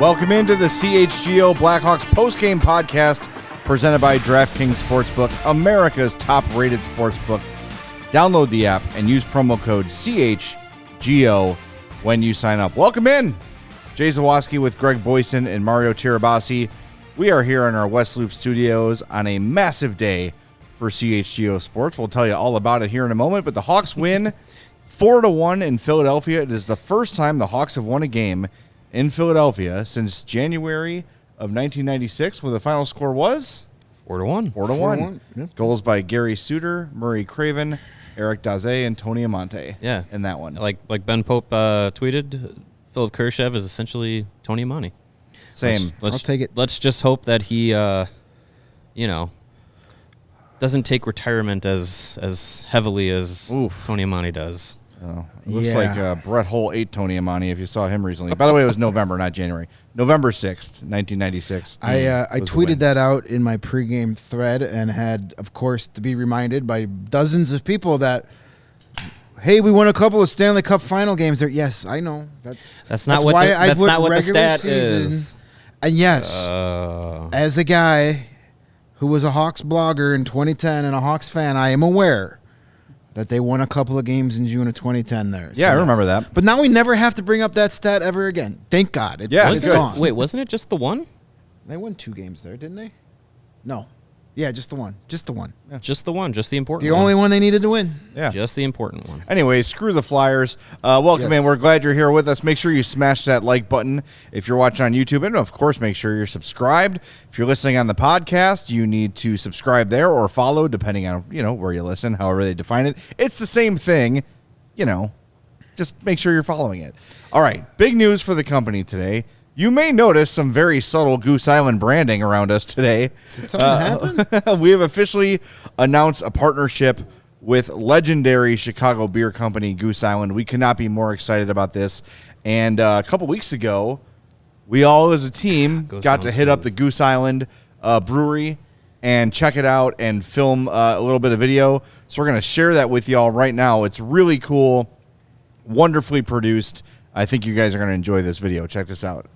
Welcome into the CHGO Blackhawks postgame podcast presented by DraftKings Sportsbook, America's top-rated sportsbook. Download the app and use promo code CHGO when you sign up. Welcome in. Jay Zawaski with Greg Boysen and Mario Tirabassi. We are here in our West Loop studios on a massive day for CHGO Sports. We'll tell you all about it here in a moment, but the Hawks win 4-1 in Philadelphia. It is the first time the Hawks have won a game in Philadelphia since January of 1996, where the final score was 4-1. 4-1. Yeah. Goals by Gary Suter, Murray Craven, Eric Daze, and Tony Amante. Yeah. In that one. Like Ben Pope tweeted, Philip Kurashev is essentially Tony Amante. Same. I'll take it. Let's just hope that he, doesn't take retirement as heavily as Tony Amante does. Oh, it looks like Brett Hull ate Tony Amante if you saw him recently. By the way, it was November, not January. November 6th, 1996. I tweeted that out in my pregame thread and had, of course, to be reminded by dozens of people that, hey, we won a couple of Stanley Cup final games there. Yes, I know. That's not what the stat is. And yes, as a guy who was a Hawks blogger in 2010 and a Hawks fan, I am aware that they won a couple of games in June of 2010 there. So yeah, I remember that. But now we never have to bring up that stat ever again. Thank God. It's gone. Wait, wasn't it just the one? They won 2 games there, didn't they? No. Yeah, just the one. Just the one. Yeah. Just the one. Just the important The one. only one they needed to win. Yeah. Just the important one. Anyway, screw the Flyers. Welcome in. We're glad you're here with us. Make sure you smash that like button if you're watching on YouTube. And, of course, make sure you're subscribed. If you're listening on the podcast, you need to subscribe there or follow, depending on, where you listen, however they define it. It's the same thing. Just make sure you're following it. All right. Big news for the company today. You may notice some very subtle Goose Island branding around us today. Did something happen? We have officially announced a partnership with legendary Chicago beer company Goose Island. We could not be more excited about this. And a couple weeks ago, we all as a team got to hit up the Goose Island brewery and check it out and film a little bit of video. So we're going to share that with y'all right now. It's really cool, wonderfully produced. I think you guys are going to enjoy this video. Check this out.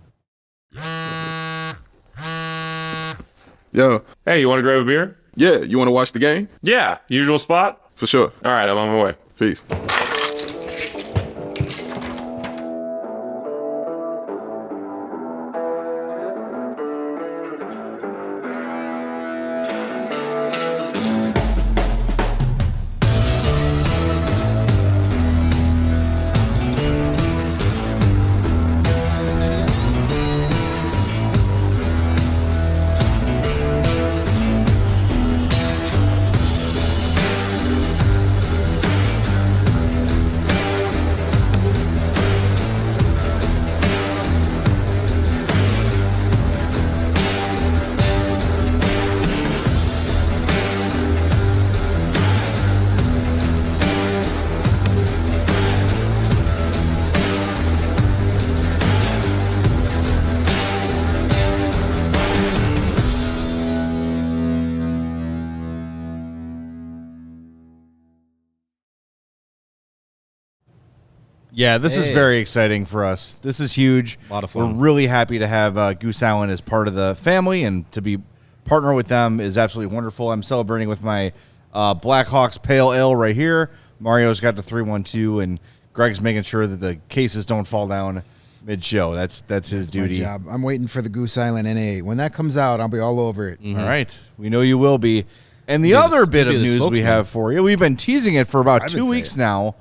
Yo. Hey, you want to grab a beer? Yeah, you want to watch the game? Yeah, usual spot? For sure. All right, I'm on my way. Peace. Yeah, this is very exciting for us. This is huge. A lot of fun. We're really happy to have Goose Island as part of the family, and to be partner with them is absolutely wonderful. I'm celebrating with my Blackhawks Pale Ale right here. Mario's got the 312, and Greg's making sure that the cases don't fall down mid-show. That's his duty. My job. I'm waiting for the Goose Island NA. When that comes out, I'll be all over it. Mm-hmm. All right. We know you will be. And the other bit of news we have for you, we've been teasing it for about 2 weeks now,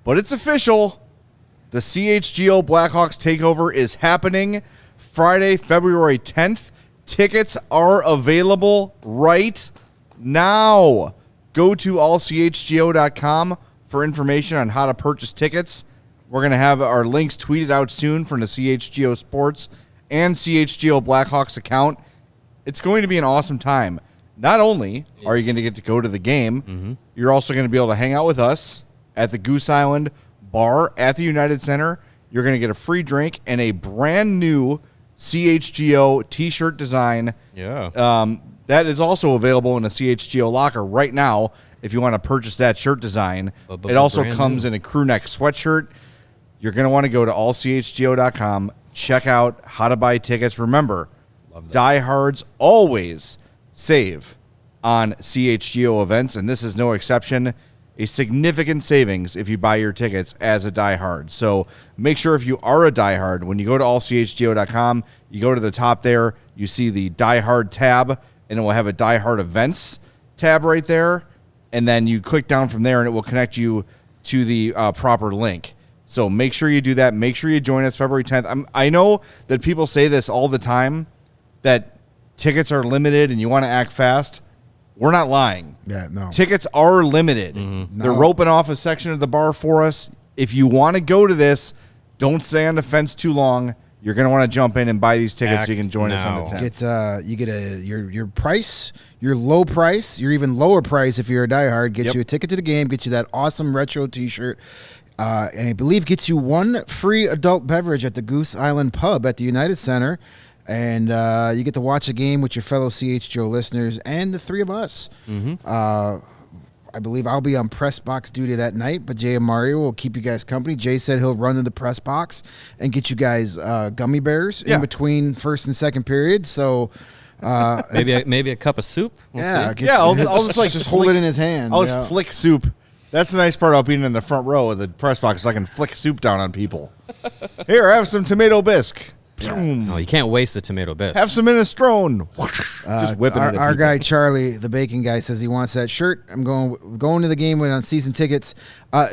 but it's official. The CHGO Blackhawks takeover is happening Friday, February 10th. Tickets are available right now. Go to allchgo.com for information on how to purchase tickets. We're going to have our links tweeted out soon from the CHGO Sports and CHGO Blackhawks account. It's going to be an awesome time. Not only are you going to get to go to the game, you're also going to be able to hang out with us at the Goose Island bar at the United Center. You're going to get a free drink and a brand new CHGO t-shirt design. Yeah. That is also available in a CHGO locker right now if you want to purchase that shirt design. It also comes in a crew neck sweatshirt. You're going to want to go to allchgo.com, check out how to buy tickets. Remember, diehards always save on CHGO events, and this is no exception. A significant savings if you buy your tickets as a diehard. So make sure if you are a diehard, when you go to allchgo.com, you go to the top there, you see the diehard tab, and it will have a diehard events tab right there. And then you click down from there, and it will connect you to the proper link. So make sure you do that. Make sure you join us February 10th. I know that people say this all the time, that tickets are limited and you want to act fast. We're not lying. Yeah, no. Tickets are limited. Mm-hmm. They're roping off a section of the bar for us. If you want to go to this, don't stay on the fence too long. You're going to want to jump in and buy these tickets so you can join us on the 10th. You get your price, your low price, your even lower price if you're a diehard. Gets you a ticket to the game, gets you that awesome retro T-shirt, and I believe gets you one free adult beverage at the Goose Island pub at the United Center. And you get to watch a game with your fellow CHGO listeners and the three of us. Mm-hmm. I believe I'll be on press box duty that night, but Jay and Mario will keep you guys company. Jay said he'll run to the press box and get you guys gummy bears in between first and second period. So maybe a cup of soup. We'll see. I'll just hold it in his hand. I'll just flick soup. That's the nice part about being in the front row of the press box. I can flick soup down on people. Here, have some tomato bisque. No, you can't waste the tomato bisque. Have some minestrone. Just whipping it. Our guy Charlie, the bacon guy, says he wants that shirt. I'm going to the game on season tickets.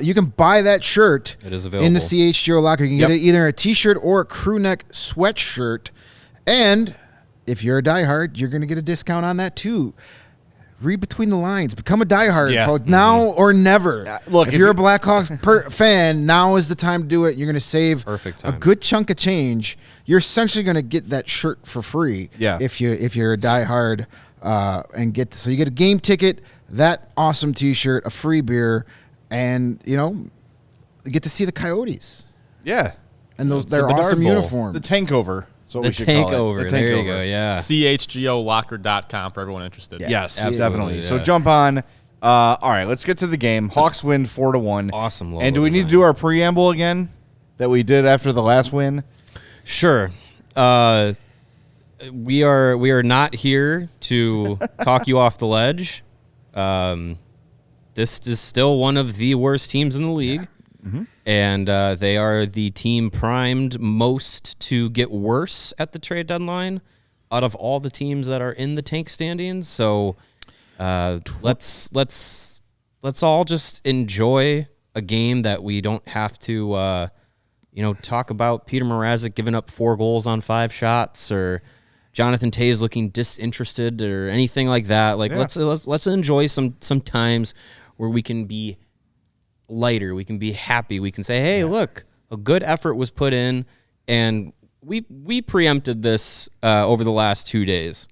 You can buy that shirt. It is available in the CHGO locker. You can get it either a T-shirt or a crew neck sweatshirt. And if you're a diehard, you're going to get a discount on that too. Read between the lines. Become a diehard now or never. Look, if you're a Blackhawks fan, now is the time to do it. You're going to save a good chunk of change. You're essentially going to get that shirt for free. Yeah. If you're a diehard and so you get a game ticket, that awesome T-shirt, a free beer, and you get to see the Coyotes. Yeah. And their awesome uniforms. The tank over. The tank over. There you go. Yeah. CHGOlocker.com for everyone interested. Yeah. Yes, definitely. Yeah. So jump on. All right, let's get to the game. Hawks win 4-1. Awesome. And do we need to do our preamble again that we did after the last win? Sure. We are not here to talk you off the ledge. This is still one of the worst teams in the league. Yeah. Mm-hmm. And they are the team primed most to get worse at the trade deadline out of all the teams that are in the tank standings. So let's all just enjoy a game that we don't have to talk about Petr Mrazek giving up 4 goals on 5 shots or Jonathan Toews looking disinterested or anything like that. Let's enjoy some times where we can be lighter, we can be happy, we can say, hey, look, a good effort was put in, and we preempted this over the last 2 days.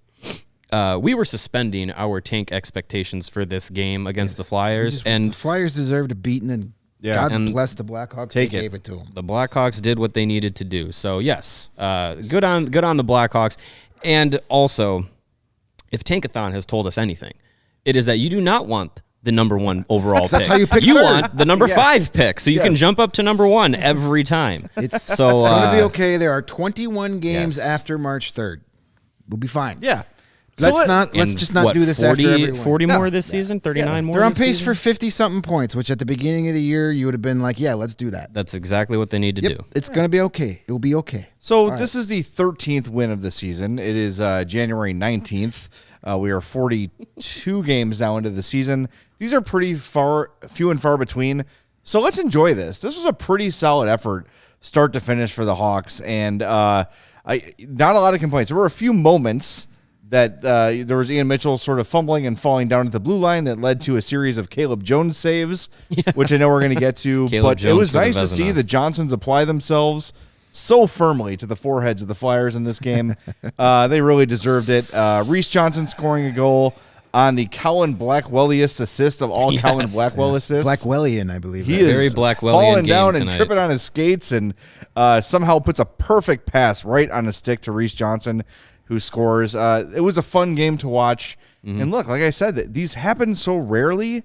We were suspending our tank expectations for this game against the Flyers, and the Flyers deserved a beating, and God bless the Blackhawks. They gave it to them. The Blackhawks did what they needed to do. So yes, good on the Blackhawks. And also, if Tankathon has told us anything, it is that you do not want the number 1 overall pick. That's how you pick You third. want the number 5 pick, so you can jump up to number 1 every time. It's going to be okay. There are 21 games after March 3rd. We'll be fine. Yeah. Let's just not do this 40, after every win. 40 more this season, 39 more. They're on this pace season? for 50-something points, which at the beginning of the year you would have been like, yeah, let's do that. That's exactly what they need to do. It's going to be okay. It will be okay. So this is the 13th win of the season. It is January 19th. We are 42 games now into the season. These are pretty few and far between. So let's enjoy this. This was a pretty solid effort, start to finish for the Hawks, and not a lot of complaints. There were a few moments that there was Ian Mitchell sort of fumbling and falling down at the blue line that led to a series of Caleb Jones saves, which I know we're going to get to. But it was nice to see the Johnsons apply themselves so firmly to the foreheads of the Flyers in this game. They really deserved it. Reese Johnson scoring a goal on the Colin Blackwelliest assist of all Colin Blackwell assists. Blackwellian, I believe. He is very Blackwellian falling down game and tonight. tripping on his skates and somehow puts a perfect pass right on a stick to Reese Johnson, who scores. It was a fun game to watch. Mm-hmm. And look, like I said, these happen so rarely.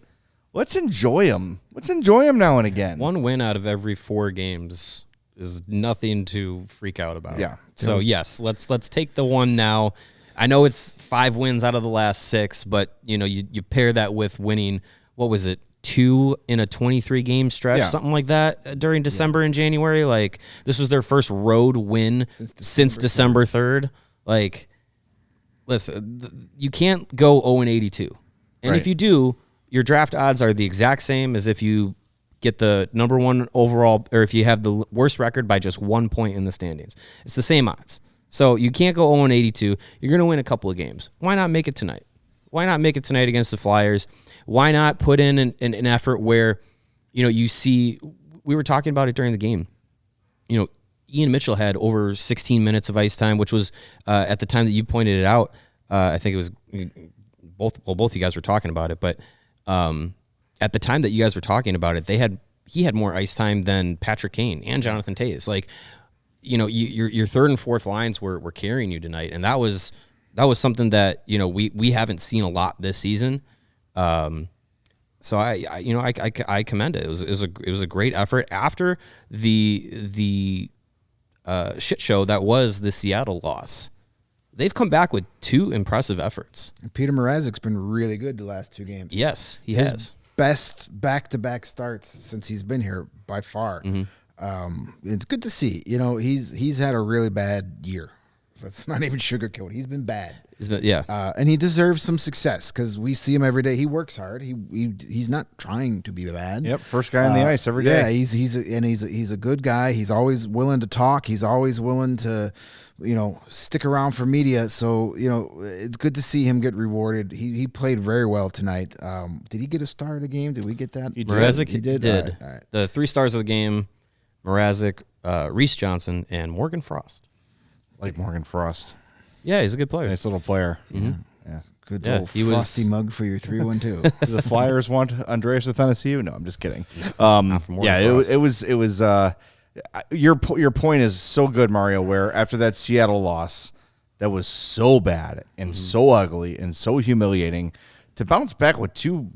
Let's enjoy them. Let's enjoy them now and again. 1 win out of every 4 games is nothing to freak out about. Yeah. So yes, let's take the one now. I know it's 5 wins out of the last 6, but you pair that with winning. What was it? 2 in a 23 game stretch, something like that during December and January. Like this was their first road win since December 3rd. Like, listen, you can't go 0-82, and if you do, your draft odds are the exact same as if you get the number 1 overall, or if you have the worst record by just 1 point in the standings. It's the same odds. So you can't go 0-82. You're going to win a couple of games. Why not make it tonight? Why not make it tonight against the Flyers? Why not put in an effort where, you see, we were talking about it during the game. Ian Mitchell had over 16 minutes of ice time, which was at the time that you pointed it out. I think it was both of you guys were talking about it, but at the time that you guys were talking about it, he had more ice time than Patrick Kane and Jonathan Toews. Like, your third and fourth lines were carrying you tonight, and that was something that we haven't seen a lot this season. So I commend it. It was a great effort after the shit show that was the Seattle loss. They've come back with 2 impressive efforts. And Petr Mrazek's been really good the last 2 games. Yes, he has. Best back-to-back starts since he's been here by far. It's good to see. He's had a really bad year. Let's not even sugarcoat. He's been bad. And he deserves some success because we see him every day. He works hard. He's not trying to be bad. Yep, first guy on the ice every day. Yeah, he's a good guy. He's always willing to talk. He's always willing to, stick around for media. So it's good to see him get rewarded. He played very well tonight. Did he get a star of the game? Did we get that? Mrazek he did. All right. The 3 stars of the game: Mrazek, Reese Johnson, and Morgan Frost. Like Morgan Frost. Yeah, he's a good player. Nice little player. Yeah. Good little frosty mug for your 3-1-2. The Flyers want Andreas Athanasiou? No, I'm just kidding. It was. Your point is so good, Mario. Where after that Seattle loss, that was so bad and so ugly and so humiliating, to bounce back with 2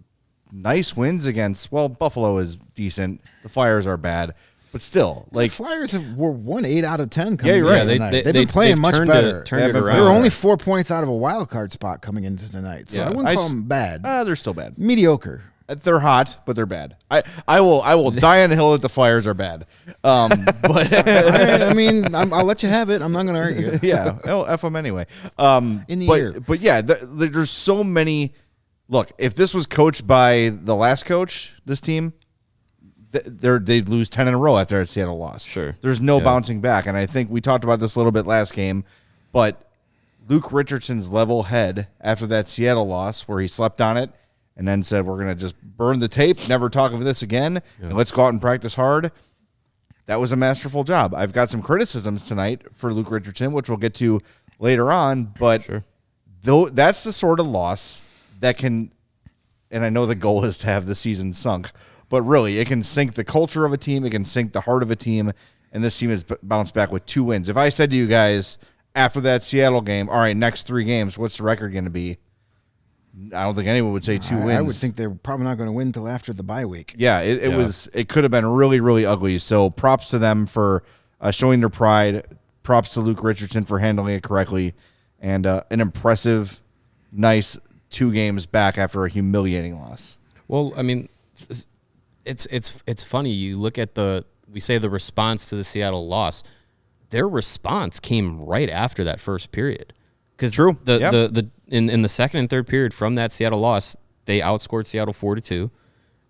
nice wins against. Well, Buffalo is decent. The Flyers are bad. But still, like the Flyers were won 8 out of 10. Coming you're right. They've been playing much better. Turned it around. They were only 4 points out of a wild card spot coming into tonight, so I wouldn't call them bad. They're still bad. Mediocre. They're hot, but they're bad. I will die on the hill that the Flyers are bad. But I'll let you have it. I'm not going to argue. Yeah, F them anyway. In the year, but yeah, there's so many. Look, if this was coached by the last coach, this team. They'd lose 10 in a row after a Seattle loss. Sure. There's no bouncing back. And I think we talked about this a little bit last game, but Luke Richardson's level head after that Seattle loss where he slept on it and then said, we're going to just burn the tape, never talk of this again, and let's go out and practice hard. That was a masterful job. I've got some criticisms tonight for Luke Richardson, which we'll get to later on, but though that's the sort of loss that can, and I know the goal is to have the season sunk, but really, it can sink the culture of a team. It can sink the heart of a team. And this team has bounced back with 2 wins. If I said to you guys after that Seattle game, all right, next 3 games, what's the record going to be? I don't think anyone would say 2 wins. I would think they're probably not going to win until after the bye week. Yeah, it could have been really, really ugly. So props to them for showing their pride. Props to Luke Richardson for handling it correctly. And an impressive, nice 2 games back after a humiliating loss. Well, I mean, it's funny. You look at the response to the Seattle loss. Their response came right after that first period. Because in the second and third period from that Seattle loss, they outscored Seattle 4-2,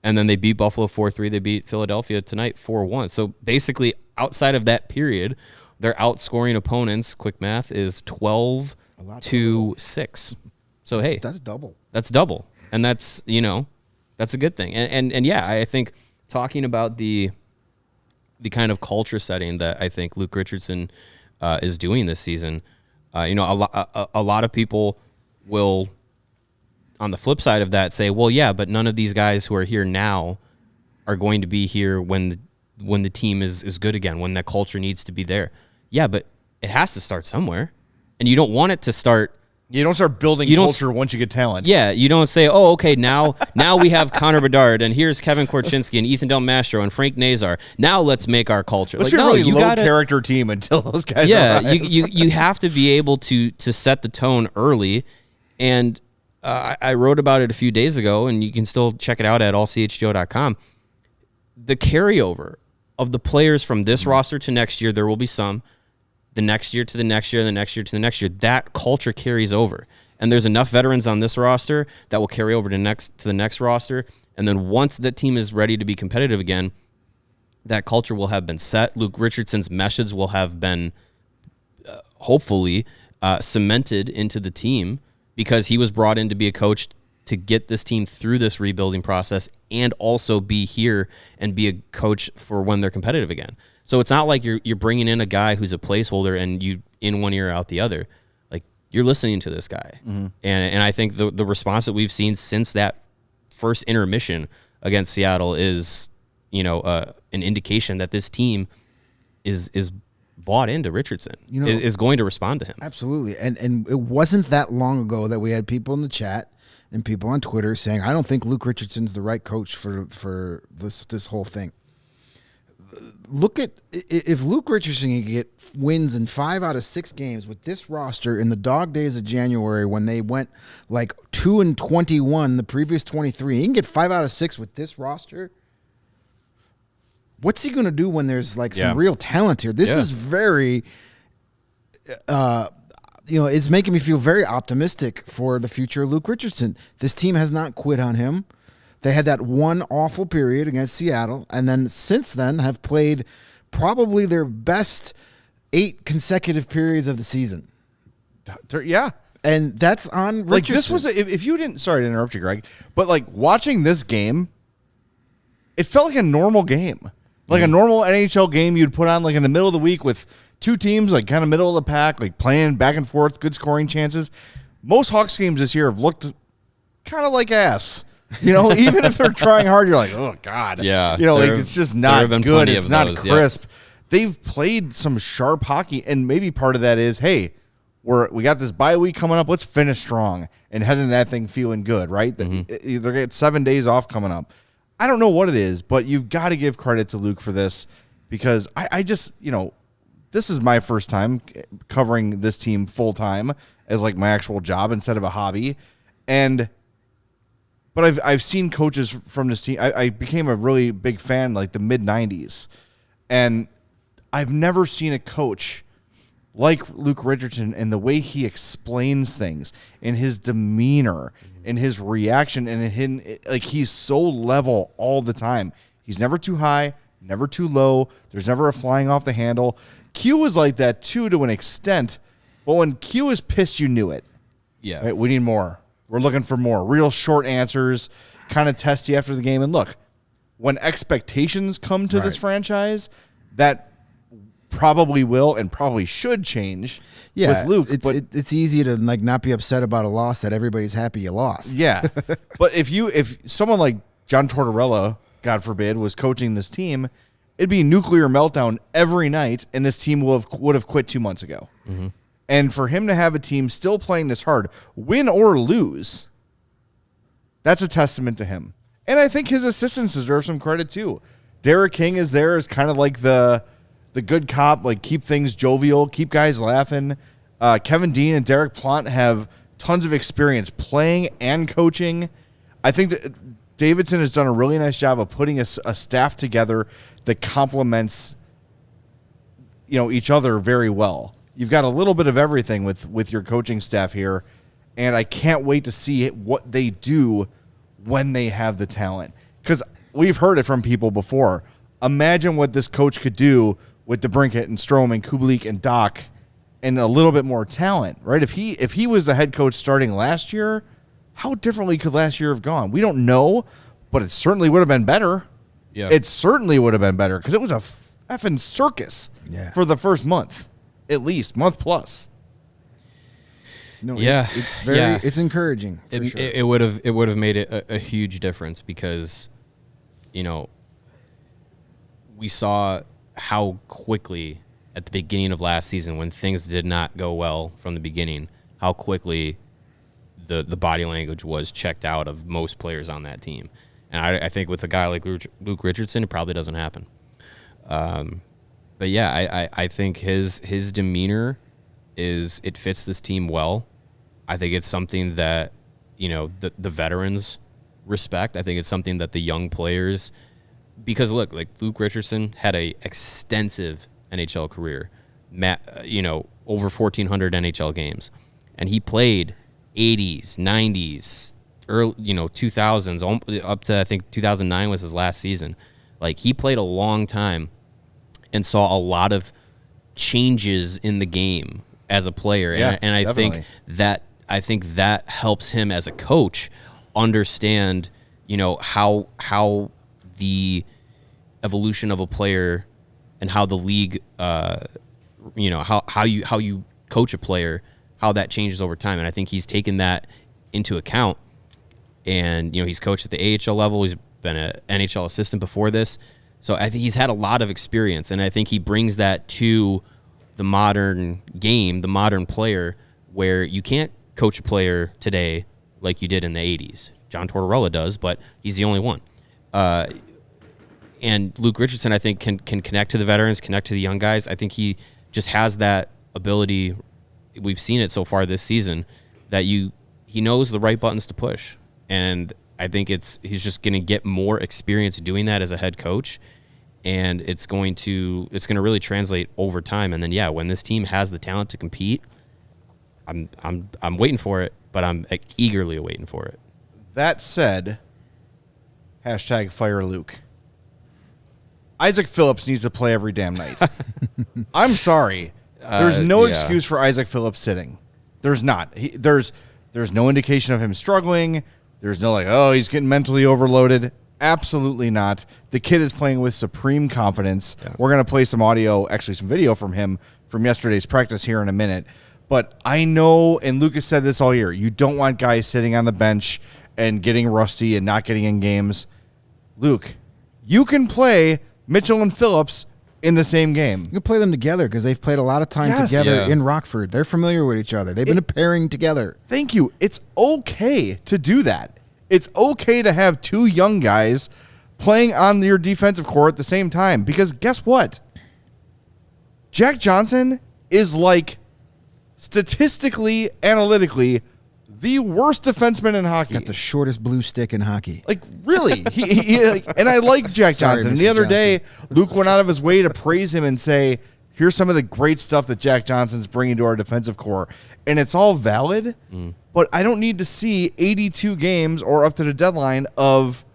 and then they beat Buffalo 4-3. They beat Philadelphia tonight 4-1. So basically, outside of that period, their outscoring opponents. Quick math is 12-6. So that's double. That's double, and that's that's a good thing. And yeah, I think talking about the kind of culture setting that I think Luke Richardson is doing this season, a lot of people will, on the flip side of that, say, well, yeah, but none of these guys who are here now are going to be here when the team is good again, when that culture needs to be there. Yeah, but it has to start somewhere, and you don't want it to start You don't start building culture once you get talent. Yeah, you don't say, oh, okay, now we have Connor Bedard, and here's Kevin Korchinski and Ethan Del Mastro and Frank Nazar. Now let's make our culture. Let's be a really low-character team until those guys arrive. you have to be able to set the tone early, and I wrote about it a few days ago, and you can still check it out at allchgo.com. The carryover of the players from this roster to next year, there will be some. The next year to the next year, and the next year to the next year, that culture carries over. And there's enough veterans on this roster that will carry over to the next roster. And then once that team is ready to be competitive again, that culture will have been set. Luke Richardson's message will have been hopefully cemented into the team, because he was brought in to be a coach to get this team through this rebuilding process and also be here and be a coach for when they're competitive again. So it's not like you're bringing in a guy who's a placeholder and you in one ear out the other. Like, you're listening to this guy. Mm-hmm. And I think the response that we've seen since that first intermission against Seattle is, an indication that this team is bought into Richardson, is going to respond to him. Absolutely. And it wasn't that long ago that we had people in the chat and people on Twitter saying, I don't think Luke Richardson's the right coach for this whole thing. Look at, if Luke Richardson can get wins in 5 out of 6 games with this roster in the dog days of January, when they went like 2-21 the previous 23, he can get 5 out of 6 with this roster. What's he going to do when there's like some real talent here? This is very, it's making me feel very optimistic for the future of Luke Richardson. This team has not quit on him. They had that one awful period against Seattle, and then since then have played probably their best 8 consecutive periods of the season. Yeah. And that's on Richardson. Like, this was, if you didn't, sorry to interrupt you, Greg, but like watching this game, it felt like a normal game. Like a normal NHL game you'd put on like in the middle of the week with 2 teams, like kind of middle of the pack, like playing back and forth, good scoring chances. Most Hawks games this year have looked kind of like ass. Even if they're trying hard, you're like, oh, God. Yeah. It's just not good. It's not crisp. Yeah. They've played some sharp hockey, and maybe part of that is, hey, we got this bye week coming up. Let's finish strong and head into that thing feeling good, right? Mm-hmm. They're getting 7 days off coming up. I don't know what it is, but you've got to give credit to Luke for this, because I just, this is my first time covering this team full time as like my actual job instead of a hobby. But I've seen coaches from this team. I became a really big fan like the mid-'90s. And I've never seen a coach like Luke Richardson and the way he explains things and his demeanor and his reaction. And he's so level all the time. He's never too high, never too low. There's never a flying off the handle. Q was like that too to an extent. But when Q is pissed, you knew it. Yeah. Right? We need more. We're looking for more real short answers, kind of testy after the game. And look, when expectations come to this franchise, that probably will and probably should change with Luke. It's easy to like not be upset about a loss that everybody's happy you lost. Yeah. But if someone like John Tortorella, God forbid, was coaching this team, it'd be nuclear meltdown every night, and this team would have quit 2 months ago. Mm-hmm. And for him to have a team still playing this hard, win or lose, that's a testament to him. And I think his assistants deserve some credit too. Derek King is there as kind of like the good cop, like keep things jovial, keep guys laughing. Kevin Dean and Derek Plant have tons of experience playing and coaching. I think that Davidson has done a really nice job of putting a staff together that complements each other very well. You've got a little bit of everything with your coaching staff here, and I can't wait to see what they do when they have the talent. Because we've heard it from people before. Imagine what this coach could do with DeBrincat and Strome and Kubalik and Doc and a little bit more talent, right? If he was the head coach starting last year, how differently could last year have gone? We don't know, but it certainly would have been better. Yeah, it certainly would have been better because it was a effing circus for the first month. At least month plus. No, it's encouraging. Sure. It would have made it a huge difference because, we saw how quickly at the beginning of last season when things did not go well from the beginning, how quickly the body language was checked out of most players on that team. And I think with a guy like Luke Richardson, it probably doesn't happen. But yeah, I think his demeanor it fits this team well. I think it's something that, the veterans respect. I think it's something that the young players, because look, like Luke Richardson had a extensive NHL career, over 1,400 NHL games, and he played 80s, 90s, early, 2000s, up to I think 2009 was his last season. Like, he played a long time and saw a lot of changes in the game as a player, and I think that helps him as a coach understand, how the evolution of a player and how the league, how you coach a player, how that changes over time. And I think he's taken that into account. And, he's coached at the AHL level. He's been an NHL assistant before this. So I think he's had a lot of experience. And I think he brings that to the modern game, the modern player, where you can't coach a player today like you did in the 80s. John Tortorella does, but he's the only one. And Luke Richardson, I think, can connect to the veterans, connect to the young guys. I think he just has that ability. We've seen it so far this season that he knows the right buttons to push. And I think he's just going to get more experience doing that as a head coach. And it's going to really translate over time. And then, when this team has the talent to compete, I'm waiting for it, but I'm eagerly waiting for it. That said, #fire Luke. Isaac Phillips needs to play every damn night. I'm sorry. There's no excuse for Isaac Phillips sitting. There's not. There's no indication of him struggling. There's no he's getting mentally overloaded. Absolutely not. The kid is playing with supreme confidence. Yeah. We're going to play some audio, actually some video from him from yesterday's practice here in a minute. But I know, and Lucas said this all year, you don't want guys sitting on the bench and getting rusty and not getting in games. Luke, you can play Mitchell and Phillips in the same game. You can play them together because they've played a lot of time together in Rockford. They're familiar with each other. They've been pairing together. Thank you. It's okay to do that. It's okay to have two young guys playing on your defensive core at the same time, because guess what? Jack Johnson is statistically, analytically, the worst defenseman in hockey. He's got the shortest blue stick in hockey. Really. And I like Jack Johnson. And the other day, Luke went out of his way to praise him and say, here's some of the great stuff that Jack Johnson's bringing to our defensive core. And it's all valid, but I don't need to see 82 games or up to the deadline of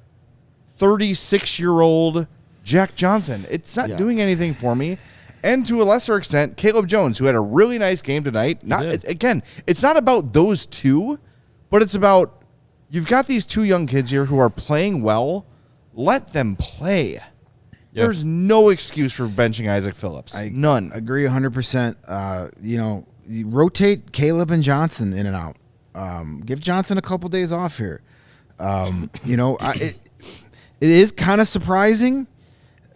36-year-old Jack Johnson. It's not doing anything for me. And to a lesser extent, Caleb Jones, who had a really nice game tonight. Again, it's not about those two, but it's about you've got these two young kids here who are playing well. Let them play. Yep. There's no excuse for benching Isaac Phillips. None. Agree 100%. You rotate Caleb and Johnson in and out. Give Johnson a couple days off here. It is kind of surprising.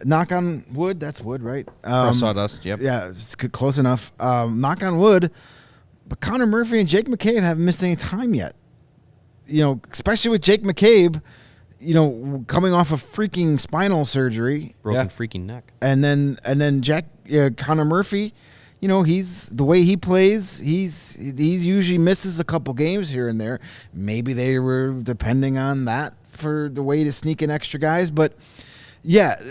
Knock on wood. That's wood, right? Sawdust, yep. Yeah, it's close enough. Knock on wood. But Connor Murphy and Jake McCabe haven't missed any time yet. Especially with Jake McCabe, coming off a freaking spinal surgery. Broken freaking neck. And then Connor Murphy, he's the way he plays, he's usually misses a couple games here and there. Maybe they were depending on that for the way to sneak in extra guys, but yeah,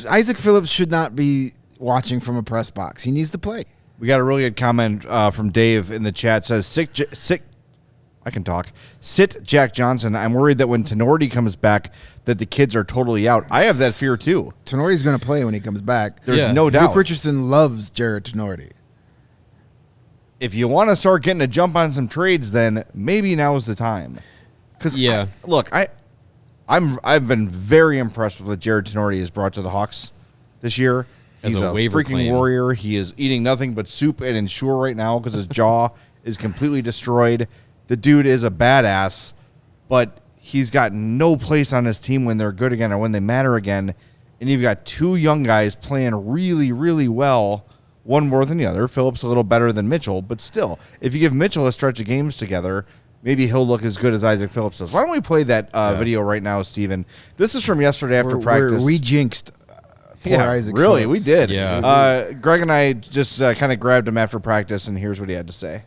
Isaac Phillips should not be watching from a press box. He needs to play. We got a really good comment from Dave in the chat. Says, I can talk. Sit Jack Johnson. I'm worried that when Tenorti comes back that the kids are totally out. I have that fear too. Tenorti's going to play when he comes back. There's no doubt. Luke Richardson loves Jared Tenorti. If you want to start getting a jump on some trades, then maybe now is the time. Because I've been very impressed with what Jared Tenorti has brought to the Hawks this year. He's a freaking warrior. He is eating nothing but soup and Ensure right now because his jaw is completely destroyed. The dude is a badass, but he's got no place on his team when they're good again or when they matter again. And you've got two young guys playing really, really well one more than the other. Phillips a little better than Mitchell, but still, if you give Mitchell a stretch of games together, maybe he'll look as good as Isaac Phillips does. Why don't we play that video right now, Steven? This is from yesterday after practice. We jinxed poor Isaac really, Phillips. we did. Yeah. Greg and I just kind of grabbed him after practice, and here's what he had to say.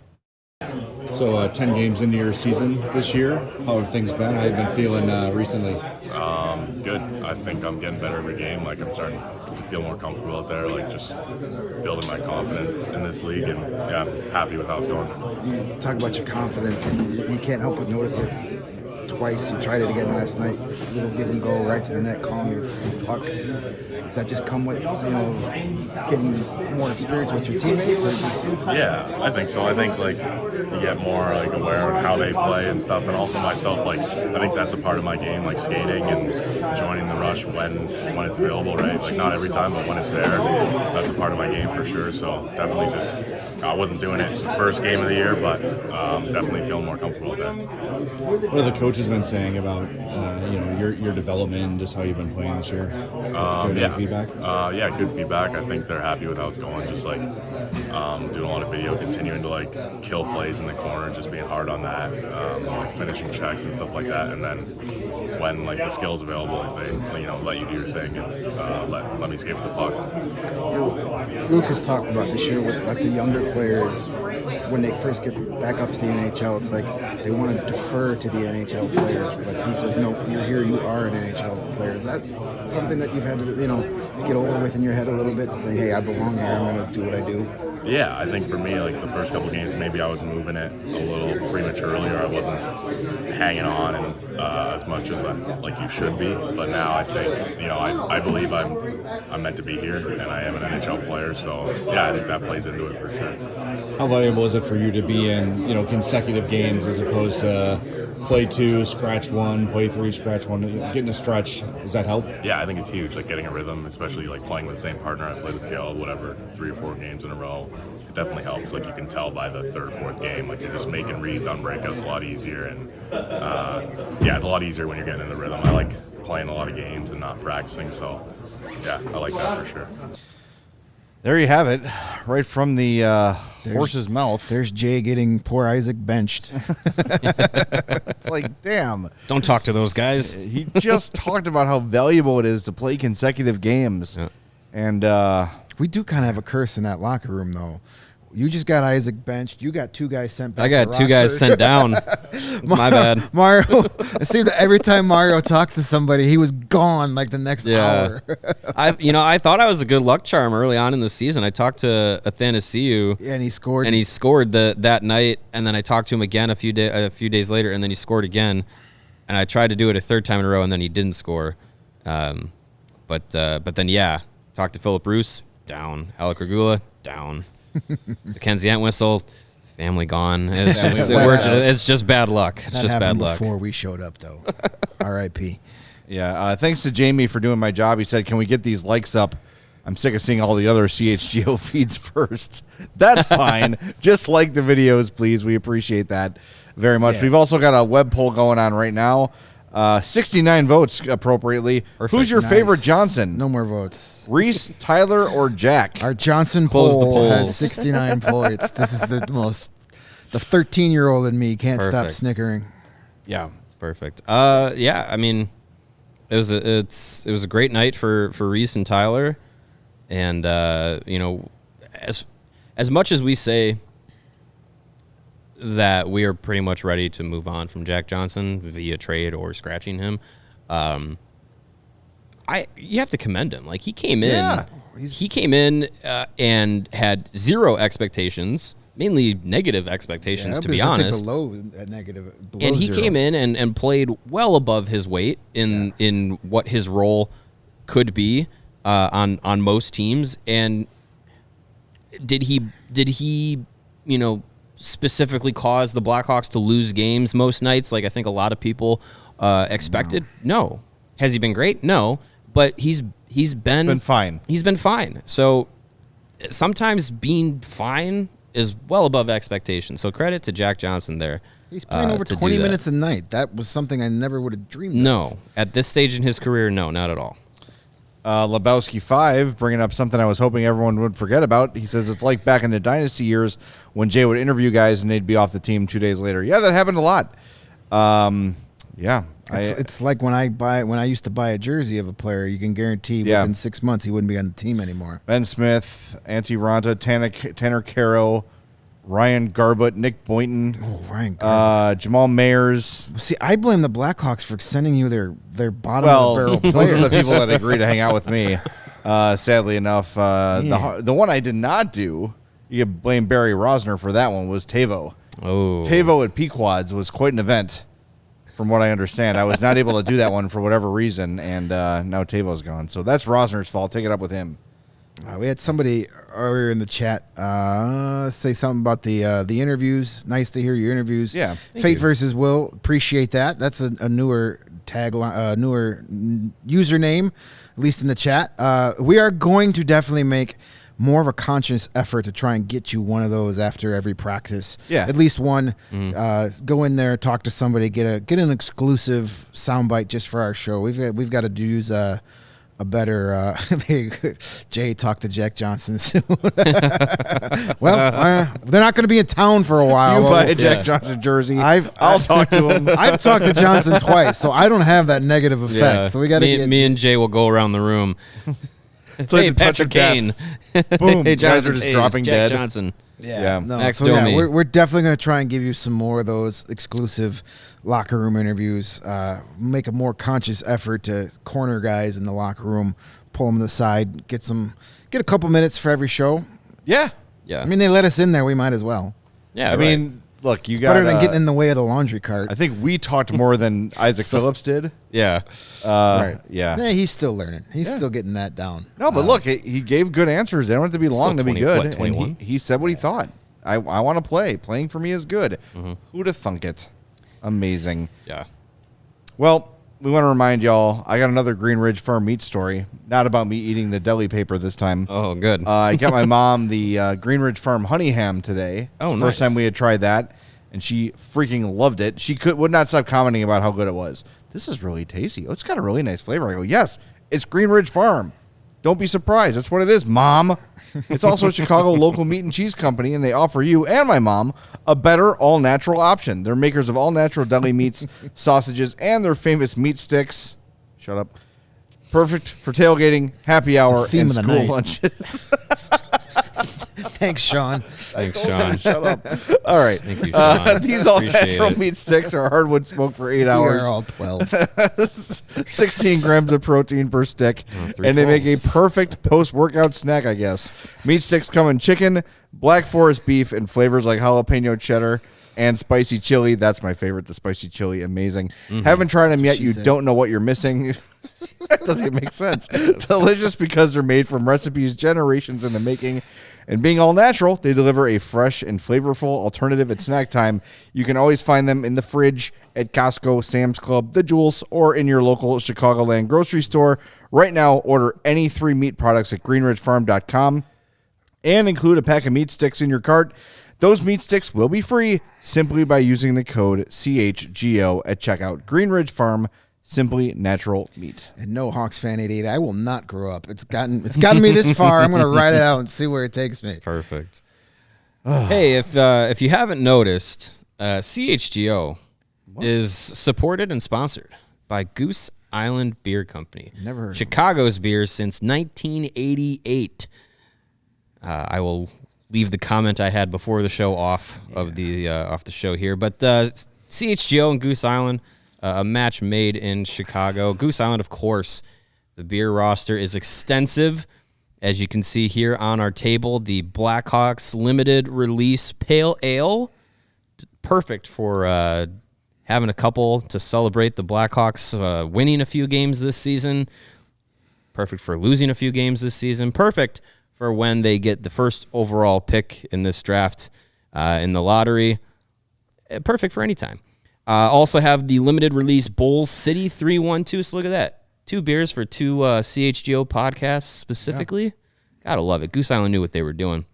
So 10 games into your season this year, how have things been? How have you been feeling recently? Good. I think I'm getting better every game. Like, I'm starting to feel more comfortable out there, like just building my confidence in this league, and yeah, I'm happy with how it's going. You talk about your confidence. You can't help but notice it. Twice, you tried it again last night. A little give and go right to the net, calling your puck. Does that just come with, getting more experience with your teammates? Yeah, I think so. I think like you get more like aware of how they play and stuff, and also myself. Like, I think that's a part of my game, like skating and joining the rush when it's available, right? Like, not every time, but when it's there, that's a part of my game for sure. So definitely just I wasn't doing it the first game of the year, but definitely feeling more comfortable with that. What have the coaches been saying about your development and just how you've been playing this year? Feedback? Yeah, good feedback. I think they're happy with how it's going. Just like doing a lot of video, continuing to like kill plays in the corner, just being hard on that, like finishing checks and stuff like that. And then when like the skills available, they let you do your thing and let me skate with the puck. Lucas talked about this year with like the younger players when they first get back up to the NHL. It's like they want to defer to the NHL players, but he says, no, you're here, you are an NHL player. Is that something that you've had to get over with in your head a little bit to say, hey, I belong here, I'm going to do what I do? Yeah, I think for me, like the first couple games, maybe I was moving it a little prematurely, or I wasn't hanging on and as much as like you should be. But now I think, I believe I'm meant to be here, and I am an NHL player. So yeah, I think that plays into it for sure. How valuable is it for you to be in consecutive games as opposed to play 2, scratch 1, play 3, scratch 1, getting a stretch? Does that help? Yeah, I think it's huge, like getting a rhythm, especially like playing with the same partner. I played with Kale, 3 or 4 games in a row. It definitely helps. Like you can tell by the 3rd or 4th game, like you're just making reads on breakouts a lot easier. And it's a lot easier when you're getting in the rhythm. I like playing a lot of games and not practicing, so yeah, I like that for sure. There you have it, right from the horse's mouth. There's Jay getting poor Isaac benched. It's like, damn. Don't talk to those guys. He just talked about how valuable it is to play consecutive games. Yeah. And we do kind of have a curse in that locker room, though. You just got Isaac benched. You got 2 guys sent back. I got 2 guys sent down. It's my bad. Mario, it seemed that every time Mario talked to somebody, he was gone like the next hour. I thought I was a good luck charm early on in the season. I talked to Athanasiou. Yeah, and he scored. And he scored that night. And then I talked to him again a few days later, and then he scored again. And I tried to do it a 3rd time in a row, and then he didn't score. But then talked to Philip Roos, down. Alec Regula, down. Mackenzie Entwistle, family gone. It's just bad luck. It's just bad luck. Before we showed up, though. R.I.P. Yeah. Thanks to Jamie for doing my job. He said, "Can we get these likes up? I'm sick of seeing all the other CHGO feeds first." That's fine. Just like the videos, please. We appreciate that very much. Yeah. We've also got a web poll going on right now. 69 votes appropriately. Perfect. Who's your favorite Johnson? No more votes. Reese, Tyler, or Jack? Our Johnson poll has 69 points. This is the 13-year-old in me can't stop snickering. Yeah, it's perfect. I mean, it was a great night for Reese and Tyler, and as much as we say that we are pretty much ready to move on from Jack Johnson via trade or scratching him. You have to commend him. Like he came in and had 0 expectations, mainly negative expectations, to be honest. Below negative. And he 0. came in and played well above his weight in what his role could be on most teams. And did he specifically cause the Blackhawks to lose games most nights, like I think a lot of people expected? No. Has he been great? No. But he's been fine. He's been fine. So sometimes being fine is well above expectations. So credit to Jack Johnson there. He's playing over 20 minutes a night. That was something I never would have dreamed of. No. At this stage in his career, no, not at all. Lebowski5 bringing up something I was hoping everyone would forget about. He says it's like back in the Dynasty years when Jay would interview guys and they'd be off the team 2 days later. Yeah, that happened a lot. Yeah. It's like when I used to buy a jersey of a player, you can guarantee within 6 months he wouldn't be on the team anymore. Ben Smith, Antti Ranta, Tanner Caro, Ryan Garbutt, Nick Boynton, Ryan Garbutt. Jamal Mayers. See, I blame the Blackhawks for sending you their bottom of the barrel players. Those are the people that agree to hang out with me. Sadly enough, the one I did not do, you can blame Barry Rosner for that one, was Tavo. Oh, Tavo at Pequods was quite an event, from what I understand. I was not able to do that one for whatever reason, and now Tavo's gone. So that's Rosner's fault. Take it up with him. We had somebody earlier in the chat say something about the interviews. Nice to hear your interviews. Yeah, Fate versus Will. Appreciate that. That's a newer tagline, newer username, at least in the chat. We are going to definitely make more of a conscious effort to try and get you one of those after every practice. Yeah, at least one. Go in there, talk to somebody, get an exclusive soundbite just for our show. We've got to use a better Jay talk to Jack Johnson soon. Well, they're not going to be in town for a while. You buy a Jack Johnson jersey. I'll talk to him. I've talked to Johnson twice, so I don't have that negative effect. yeah. So we got to me and Jay will go around the room. It's like hey, the touch Patrick of death. Kane. Boom. Hey, Guys are Jonathan just Toews, dropping Jack dead. Johnson. Yeah. No, Next so yeah, domain. we're definitely going to try and give you some more of those exclusive locker room interviews. Make a more conscious effort to corner guys in the locker room, pull them to the side, get a couple minutes for every show. Yeah. I mean, they let us in there. We might as well. Yeah, I mean, look, you It's got better than getting in the way of the laundry cart. I think we talked more than Isaac Phillips did. yeah. Right. Yeah. He's still learning. He's still getting that down. No, but look, he gave good answers. They don't have to be long to be 20, good. what, And 21? he said what he thought. I want to play. Playing for me is good. Who'd have thunk it? Amazing. Yeah. Well, we want to remind y'all, I got another Green Ridge Farm meat story. Not about me eating the deli paper this time. Oh, good. I got my mom the Green Ridge Farm honey ham today. Oh, It's the First nice. time we had tried that, and she freaking loved it. She would not stop commenting about how good it was. This is really tasty. Oh, it's got a really nice flavor. I go, yes, it's Green Ridge Farm. Don't be surprised. That's what it is, Mom. It's also a Chicago local meat and cheese company, and they offer you and my mom a better all-natural option. They're makers of all-natural deli meats, sausages, and their famous meat sticks. Shut up. Perfect for tailgating, happy hour, theme and of the school night. lunches. Thanks, Sean. Thanks, Sean. Shut up. All right. Thank you, Sean. These Appreciate all-natural it. meat sticks are hardwood smoked for 8 We hours. are all 12. 16 grams of protein per stick, three and they make a 12s. perfect post-workout snack, I guess. Meat sticks come in chicken, black forest beef, and flavors like jalapeno cheddar and spicy chili. That's my favorite, the spicy chili. Amazing. Haven't tried them yet. she You said. don't know what you're missing. That doesn't make sense. Delicious because they're made from recipes generations in the making. And being all natural, they deliver a fresh and flavorful alternative at snack time. You can always find them in the fridge at Costco, Sam's Club, The Jewels, or in your local Chicagoland grocery store. Right now, order any 3 meat products at greenridgefarm.com and include a pack of meat sticks in your cart. Those meat sticks will be free simply by using the code CHGO at checkout. Green Ridge Farm, simply natural meat. And no Hawks fan 88. I will not grow up. It's gotten me this far. I'm going to ride it out and see where it takes me. Perfect. Hey, if you haven't noticed, CHGO is supported and sponsored by Goose Island Beer Company. Never heard of Chicago's beer since 1988. I will leave the comment I had before the show off the show here, but CHGO and Goose Island, a match made in Chicago. Goose Island, of course, the beer roster is extensive. As you can see here on our table, the Blackhawks limited release pale ale. Perfect for having a couple to celebrate the Blackhawks winning a few games this season. Perfect for losing a few games this season. Perfect for when they get the first overall pick in this draft in the lottery. Perfect for any time. Also have the limited release Bulls City 312. So look at that. 2 beers for 2 CHGO podcasts specifically. Yeah. Gotta love it. Goose Island knew what they were doing.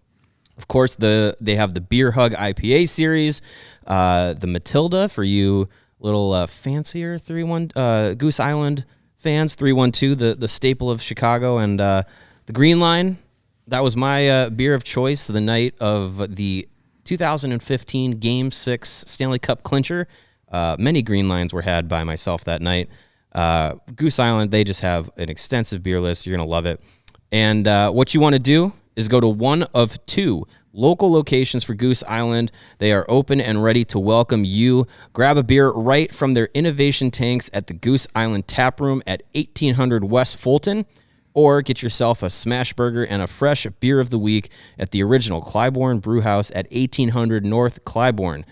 Of course, they have the Beer Hug IPA series, the Matilda for you little fancier Goose Island fans, 312, the staple of Chicago. And the Green Line, that was my beer of choice the night of the 2015 Game 6 Stanley Cup clincher. Many Green Lines were had by myself that night. Goose Island, they just have an extensive beer list. You're going to love it. And what you want to do is go to one of 2 local locations for Goose Island. They are open and ready to welcome you. Grab a beer right from their innovation tanks at the Goose Island Tap Room at 1800 West Fulton, or get yourself a smash burger and a fresh beer of the week at the original Clybourne Brewhouse at 1800 North Clybourne.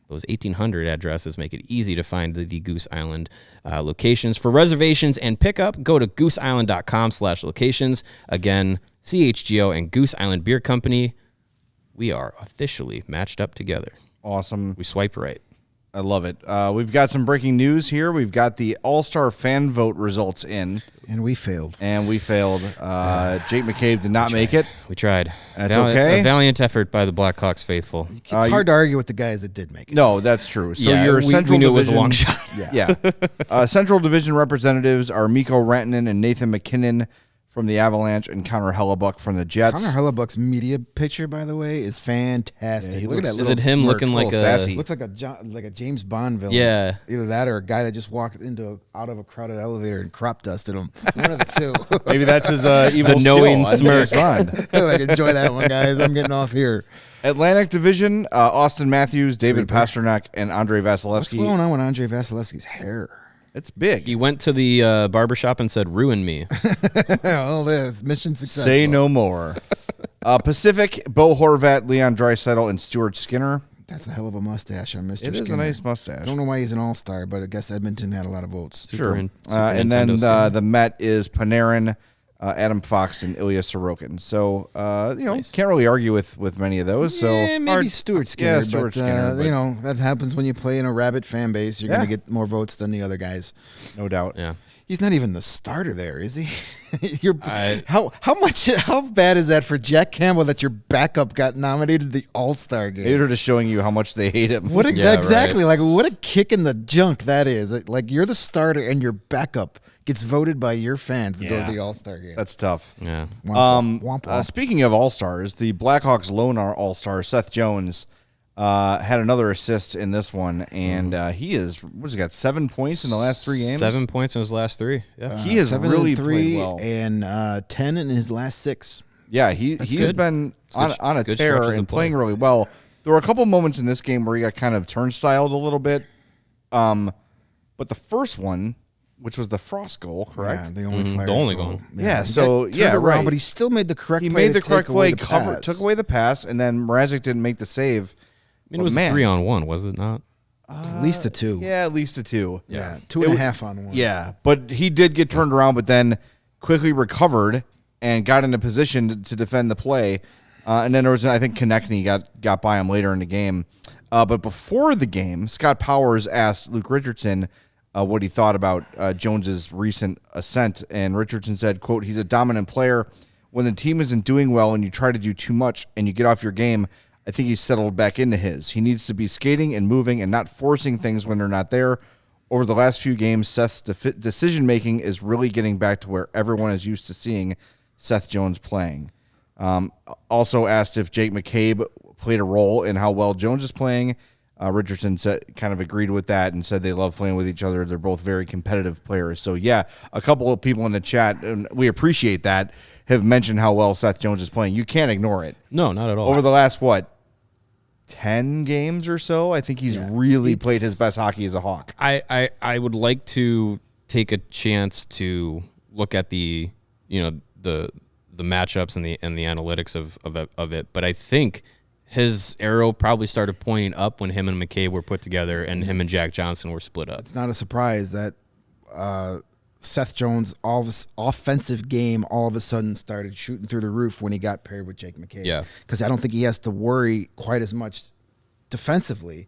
Those 1800 addresses make it easy to find the Goose Island locations. For reservations and pickup, go to gooseisland.com/locations. Again, CHGO and Goose Island Beer Company, we are officially matched up together. Awesome. We swipe right. I love it. We've got some breaking news here. We've got the All-Star fan vote results in. And we failed. Jake McCabe did not make it. We tried. That's okay. A valiant effort by the Blackhawks faithful. It's hard to argue with the guys that did make it. No, that's true. So Yeah, your we Central knew Division, it was a long shot. Yeah. Central Division representatives are Mikko Rantanen and Nathan McKinnon from the Avalanche and Connor Hellebuck from the Jets. Connor Hellebuck's media picture, by the way, is fantastic. Yeah, Look at that Is little it him smirk. looking like little sassy. Looks like a James Bond villain. Yeah. Either that or a guy that just walked out of a crowded elevator and crop dusted him. One of the two. Maybe that's his evil The knowing skill. I think smirk. it's fine. Like, enjoy that one, guys. I'm getting off here. Atlantic Division, Austin Matthews, David Pasternak, and Andrei What's Vasilevsky. going on with Andrei Vasilevsky's hair? It's big. He went to the barbershop and said, "Ruin me." All this mission successful. Say no more. Pacific, Bo Horvat, Leon Draisaitl, and Stuart Skinner. That's a hell of a mustache on Mr. It is a Skinner. nice mustache. I don't know why he's an all-star, but I guess Edmonton had a lot of votes. Sure. Super And then Nintendo Skinner. the Met is Panarin, Adam Fox, and Ilya Sorokin. So, can't really argue with many of those. So Yeah, maybe Stuart Skinner. Yeah, Stuart Skinner, but- that happens when you play in a rabid fan base. You're going to get more votes than the other guys. no doubt. Yeah. He's not even the starter there, is he? How bad is that for Jack Campbell that your backup got nominated to the All-Star game? Maybe they're just showing you how much they hate him. What Yeah, exactly? Like, what a kick in the junk that is. Like, you're the starter and your backup gets voted by your fans to go to the All-Star game. That's tough. Yeah. Womp, womp, womp. Speaking of All-Stars, the Blackhawks lone All-Star, Seth Jones, had another assist in this one, and he got 7 points in the last 3 games? 7 points in his last 3. Yeah. He has 7 really and 3 played well. and 10 in his last 6. Yeah, he's good. been on a good tear stretches and of play. playing really well. There were a couple moments in this game where he got kind of turnstiled a little bit. But the first one, which was the Frost goal, correct? Yeah, the only Flyers the only goal. goal. Yeah, he so, got yeah, turned around, right. but he still made the correct He play. made the to correct take away play, the pass. took away the pass, and then Mrazek didn't make the save. I mean, it was Man. a 3-on-1, was it not? At least a 2. Yeah, at least a 2. Yeah, 2.5 on 1. Yeah, but he did get turned around, but then quickly recovered and got into position to defend the play. And then there was, I think, Konechny got by him later in the game. But before the game, Scott Powers asked Luke Richardson what he thought about Jones's recent ascent, and Richardson said, quote, "He's a dominant player. When the team isn't doing well and you try to do too much and you get off your game, I think he's settled back into his. He needs to be skating and moving and not forcing things when they're not there. Over the last few games, Seth's decision-making is really getting back to where everyone is used to seeing Seth Jones playing." Also asked if Jake McCabe played a role in how well Jones is playing. Richardson kind of agreed with that and said they love playing with each other. They're both very competitive players. So, yeah, a couple of people in the chat, and we appreciate that, have mentioned how well Seth Jones is playing. You can't ignore it. No, not at all. Over the last, 10 games or so, I think he's really played his best hockey as a Hawk. I would like to take a chance to look at the matchups and the analytics of it, but I think his arrow probably started pointing up when him and McCabe were put together and him and Jack Johnson were split up. It's not a surprise that Seth Jones' offensive game all of a sudden started shooting through the roof when he got paired with Jake McCabe. Yeah. Because I don't think he has to worry quite as much defensively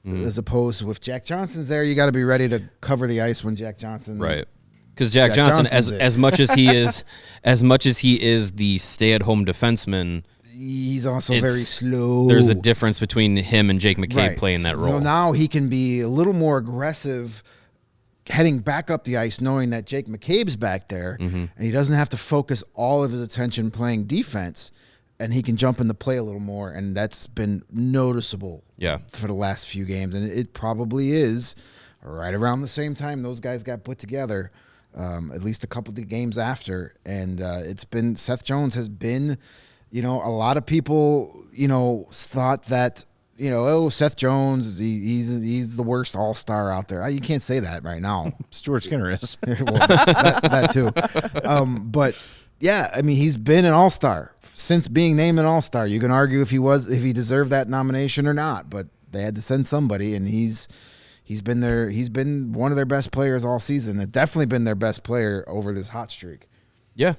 as opposed to if Jack Johnson's there, you got to be ready to cover the ice when Jack Johnson. Right. Because Jack Johnson, Johnson's as much as he is the stay-at-home defenseman, he's also very slow. There's a difference between him and Jake McCabe Right. playing that role. So now he can be a little more aggressive heading back up the ice knowing that Jake McCabe's back there and he doesn't have to focus all of his attention playing defense and he can jump into play a little more, and that's been noticeable for the last few games. And it probably is right around the same time those guys got put together, at least a couple of the games after. And it's been Seth Jones has been, a lot of people, thought that, Seth Jones, he's the worst all-star out there. You can't say that right now. Stuart Skinner is. Well, that too. But, yeah, I mean, he's been an all-star. Since being named an all-star, you can argue if he deserved that nomination or not, but they had to send somebody, and he's been there. He's been one of their best players all season. It's definitely been their best player over this hot streak. Yeah,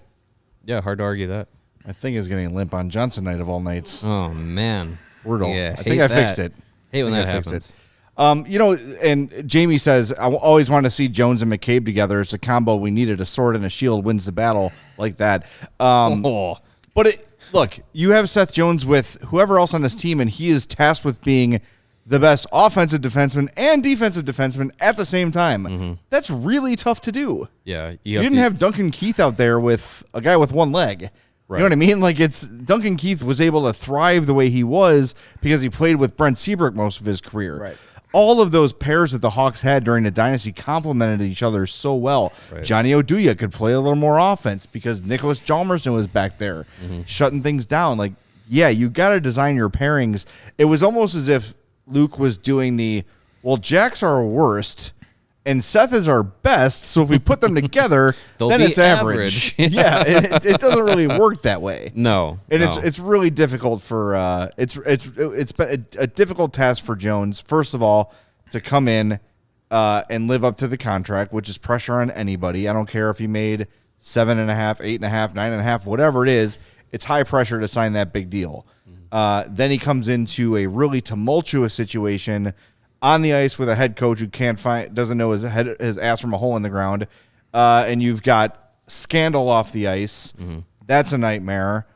hard to argue that. I think is getting limp on Johnson night of all nights. Oh man, brutal. Yeah, I think I fixed it. Hate when that happens. And Jamie says, I always wanted to see Jones and McCabe together. It's a combo we needed. A sword and a shield wins the battle like that. But look, you have Seth Jones with whoever else on this team, and he is tasked with being the best offensive defenseman and defensive defenseman at the same time. That's really tough to do. Yeah. You didn't have Duncan Keith out there with a guy with one leg. Right. You know what I mean? Like, Duncan Keith was able to thrive the way he was because he played with Brent Seabrook most of his career. Right. All of those pairs that the Hawks had during the dynasty complemented each other so well. Right. Johnny Oduya could play a little more offense because Nicholas Hjalmarsson was back there shutting things down. Like, yeah, you got to design your pairings. It was almost as if Luke was doing Jack's our worst and Seth is our best, so if we put them together, then it's average. Yeah, it doesn't really work that way. No, and it's really difficult for it's been a difficult task for Jones. First of all, to come in and live up to the contract, which is pressure on anybody. I don't care if he made 7.5, 8.5, 9.5, whatever it is. It's high pressure to sign that big deal. Then he comes into a really tumultuous situation on the ice with a head coach who doesn't know his ass from a hole in the ground, and you've got scandal off the ice. That's a nightmare.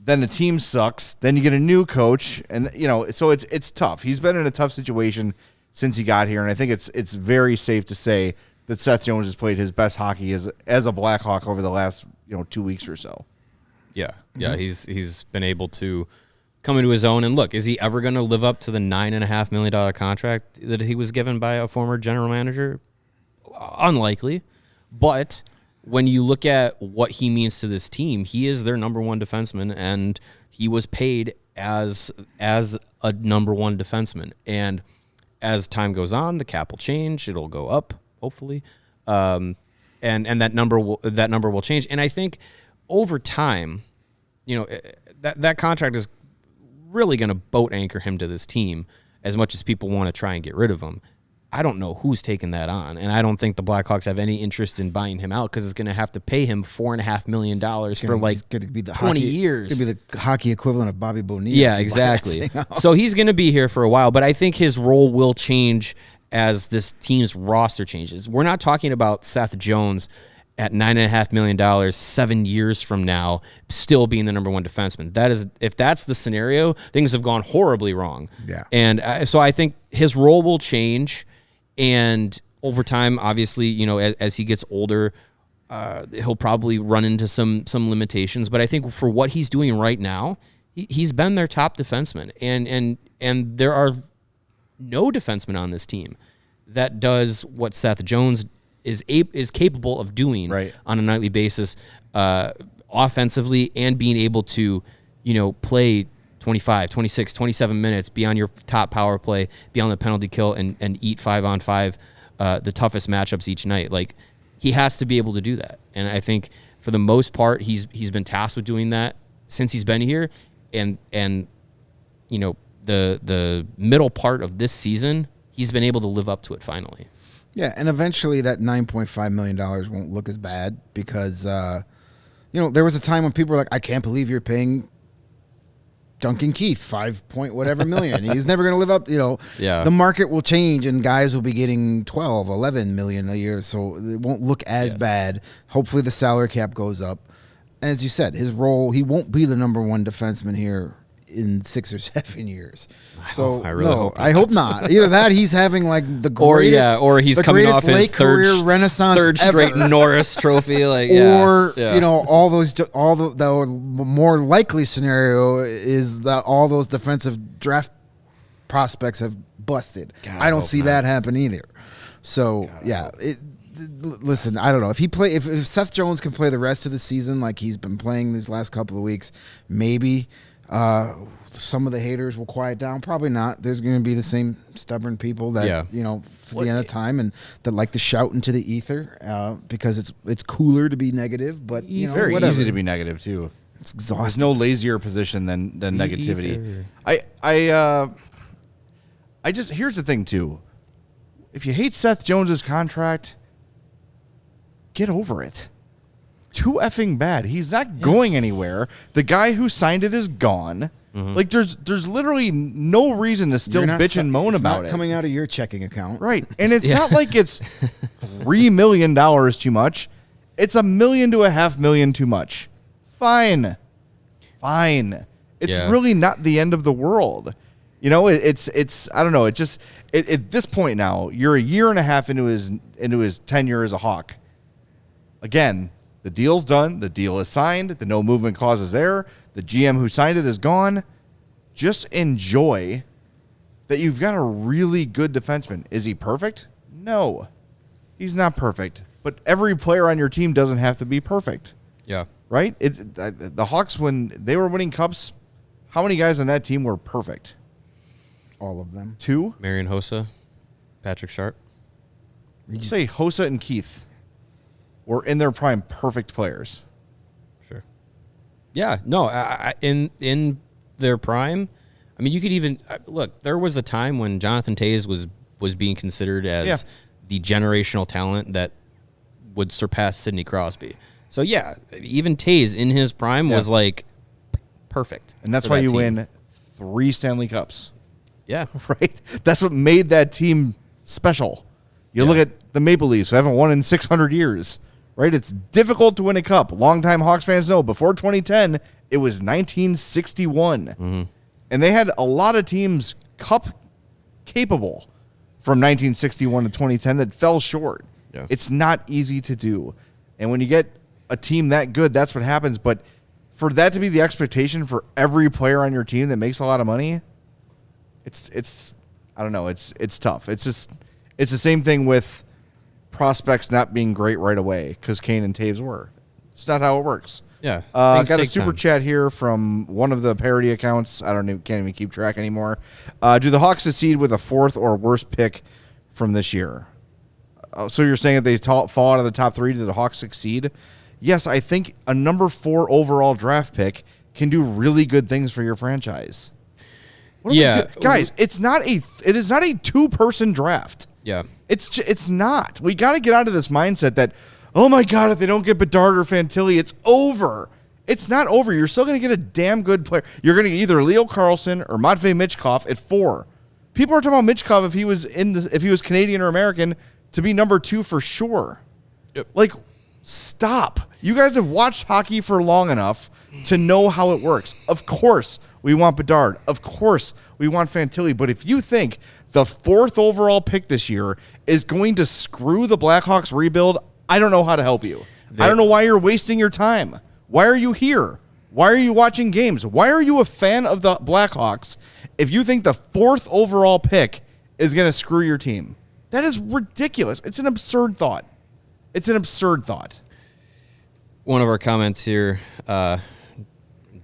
Then the team sucks. Then you get a new coach, and so it's tough. He's been in a tough situation since he got here, and I think it's very safe to say that Seth Jones has played his best hockey as a Blackhawk over the last 2 weeks or so. Yeah, he's been able to come into his own. And look, is he ever going to live up to the $9.5 million contract that he was given by a former general manager? Unlikely. But when you look at what he means to this team, he is their number one defenseman, and he was paid as a number one defenseman. And as time goes on, the cap will change. It'll go up, hopefully. And that number will change. And I think over time, that contract is really going to boat anchor him to this team as much as people want to try and get rid of him. I don't know who's taking that on, and I don't think the Blackhawks have any interest in buying him out because it's going to have to pay him $4.5 million for like 20 years. It's going to be the hockey equivalent of Bobby Bonilla. Yeah, exactly. So he's going to be here for a while, but I think his role will change as this team's roster changes. We're not talking about Seth Jones at $9.5 million 7 years from now, still being the number one defenseman. That is, if that's the scenario, things have gone horribly wrong. Yeah. And so I think his role will change, and over time, obviously, as he gets older, he'll probably run into some limitations. But I think for what he's doing right now, he's been their top defenseman, and there are no defenseman on this team that does what Seth Jones is capable of doing on a nightly basis, offensively, and being able to, play 25, 26, 27 minutes, be on your top power play, be on the penalty kill, and eat 5-on-5, the toughest matchups each night. Like, he has to be able to do that. And I think for the most part, he's been tasked with doing that since he's been here. And the middle part of this season, he's been able to live up to it finally. Yeah, and eventually that $9.5 million won't look as bad because, there was a time when people were like, I can't believe you're paying Duncan Keith 5 point whatever million. He's never going to live up, Yeah. The market will change and guys will be getting 12, 11 million a year, so it won't look as bad. Hopefully the salary cap goes up. And as you said, his role, he won't be the number one defenseman here in 6 or 7 years. So I really hope I hope not. Either that, he's having like the greatest, or he's coming off his career renaissance, third straight ever. Norris Trophy, like all the more likely scenario is that all those defensive draft prospects have busted. I don't see that happen either. So listen, I don't know if Seth Jones can play the rest of the season like he's been playing these last couple of weeks, maybe some of the haters will quiet down. Probably not. There's going to be the same stubborn people that for the end of time and that like to shout into the ether because it's cooler to be negative. But very whatever. easy to be negative too. It's exhausting. There's no lazier position than negativity. I just here's the thing too. If you hate Seth Jones's contract, get over it. Too effing bad. He's not going anywhere. The guy who signed it is gone. Mm-hmm. Like there's literally no reason to still bitch and moan about it. It's not coming out of your checking account, right? And it's not like it's $3 million too much. It's $1 million to $500,000 too much. Fine. It's really not the end of the world. It's I don't know. It just at this point now, you're a year and a half into his tenure as a Hawk. Again, the deal's done. The deal is signed. The no movement clause is there. The GM who signed it is gone. Just enjoy that you've got a really good defenseman. Is he perfect? No, he's not perfect. But every player on your team doesn't have to be perfect. Yeah. Right? The Hawks, when they were winning cups, how many guys on that team were perfect? All of them. 2? Marian Hossa, Patrick Sharp. Did you say Hossa and Keith were in their prime perfect players? Sure. Yeah. No. In their prime, I mean, you could even look. There was a time when Jonathan Toews was being considered as the generational talent that would surpass Sidney Crosby. So even Toews in his prime was like perfect, and that's why you win 3 Stanley Cups. Yeah. Right? That's what made that team special. You look at the Maple Leafs, who haven't won in 600 years, right? It's difficult to win a cup. Longtime Hawks fans know, before 2010, it was 1961. Mm-hmm. And they had a lot of teams cup capable from 1961 to 2010 that fell short. Yeah. It's not easy to do. And when you get a team that good, that's what happens. But for that to be the expectation for every player on your team that makes a lot of money, it's I don't know, it's tough. It's the same thing with prospects not being great right away because Kane and Toews were. It's not how it works. Yeah. Got a super chat here from one of the parody accounts. Can't even keep track anymore. Do the Hawks succeed with a 4th or worse pick from this year? So you're saying if they fall out of the top 3, do the Hawks succeed? Yes, I think a number 4 overall draft pick can do really good things for your franchise. Guys, it is not a 2-person draft. Yeah. It's not. We got to get out of this mindset that, oh my God, if they don't get Bedard or Fantilli, it's over. It's not over. You're still going to get a damn good player. You're going to get either Leo Carlsson or Matvei Michkov at 4. People are talking about Michkov if he was Canadian or American to be number 2 for sure. Yep. Like, stop. You guys have watched hockey for long enough to know how it works. Of course, we want Bedard. Of course, we want Fantilli. But if you think the 4th overall pick this year is going to screw the Blackhawks rebuild, I don't know how to help you. I don't know why you're wasting your time. Why are you here? Why are you watching games? Why are you a fan of the Blackhawks if you think the 4th overall pick is going to screw your team? That is ridiculous. It's an absurd thought. One of our comments here,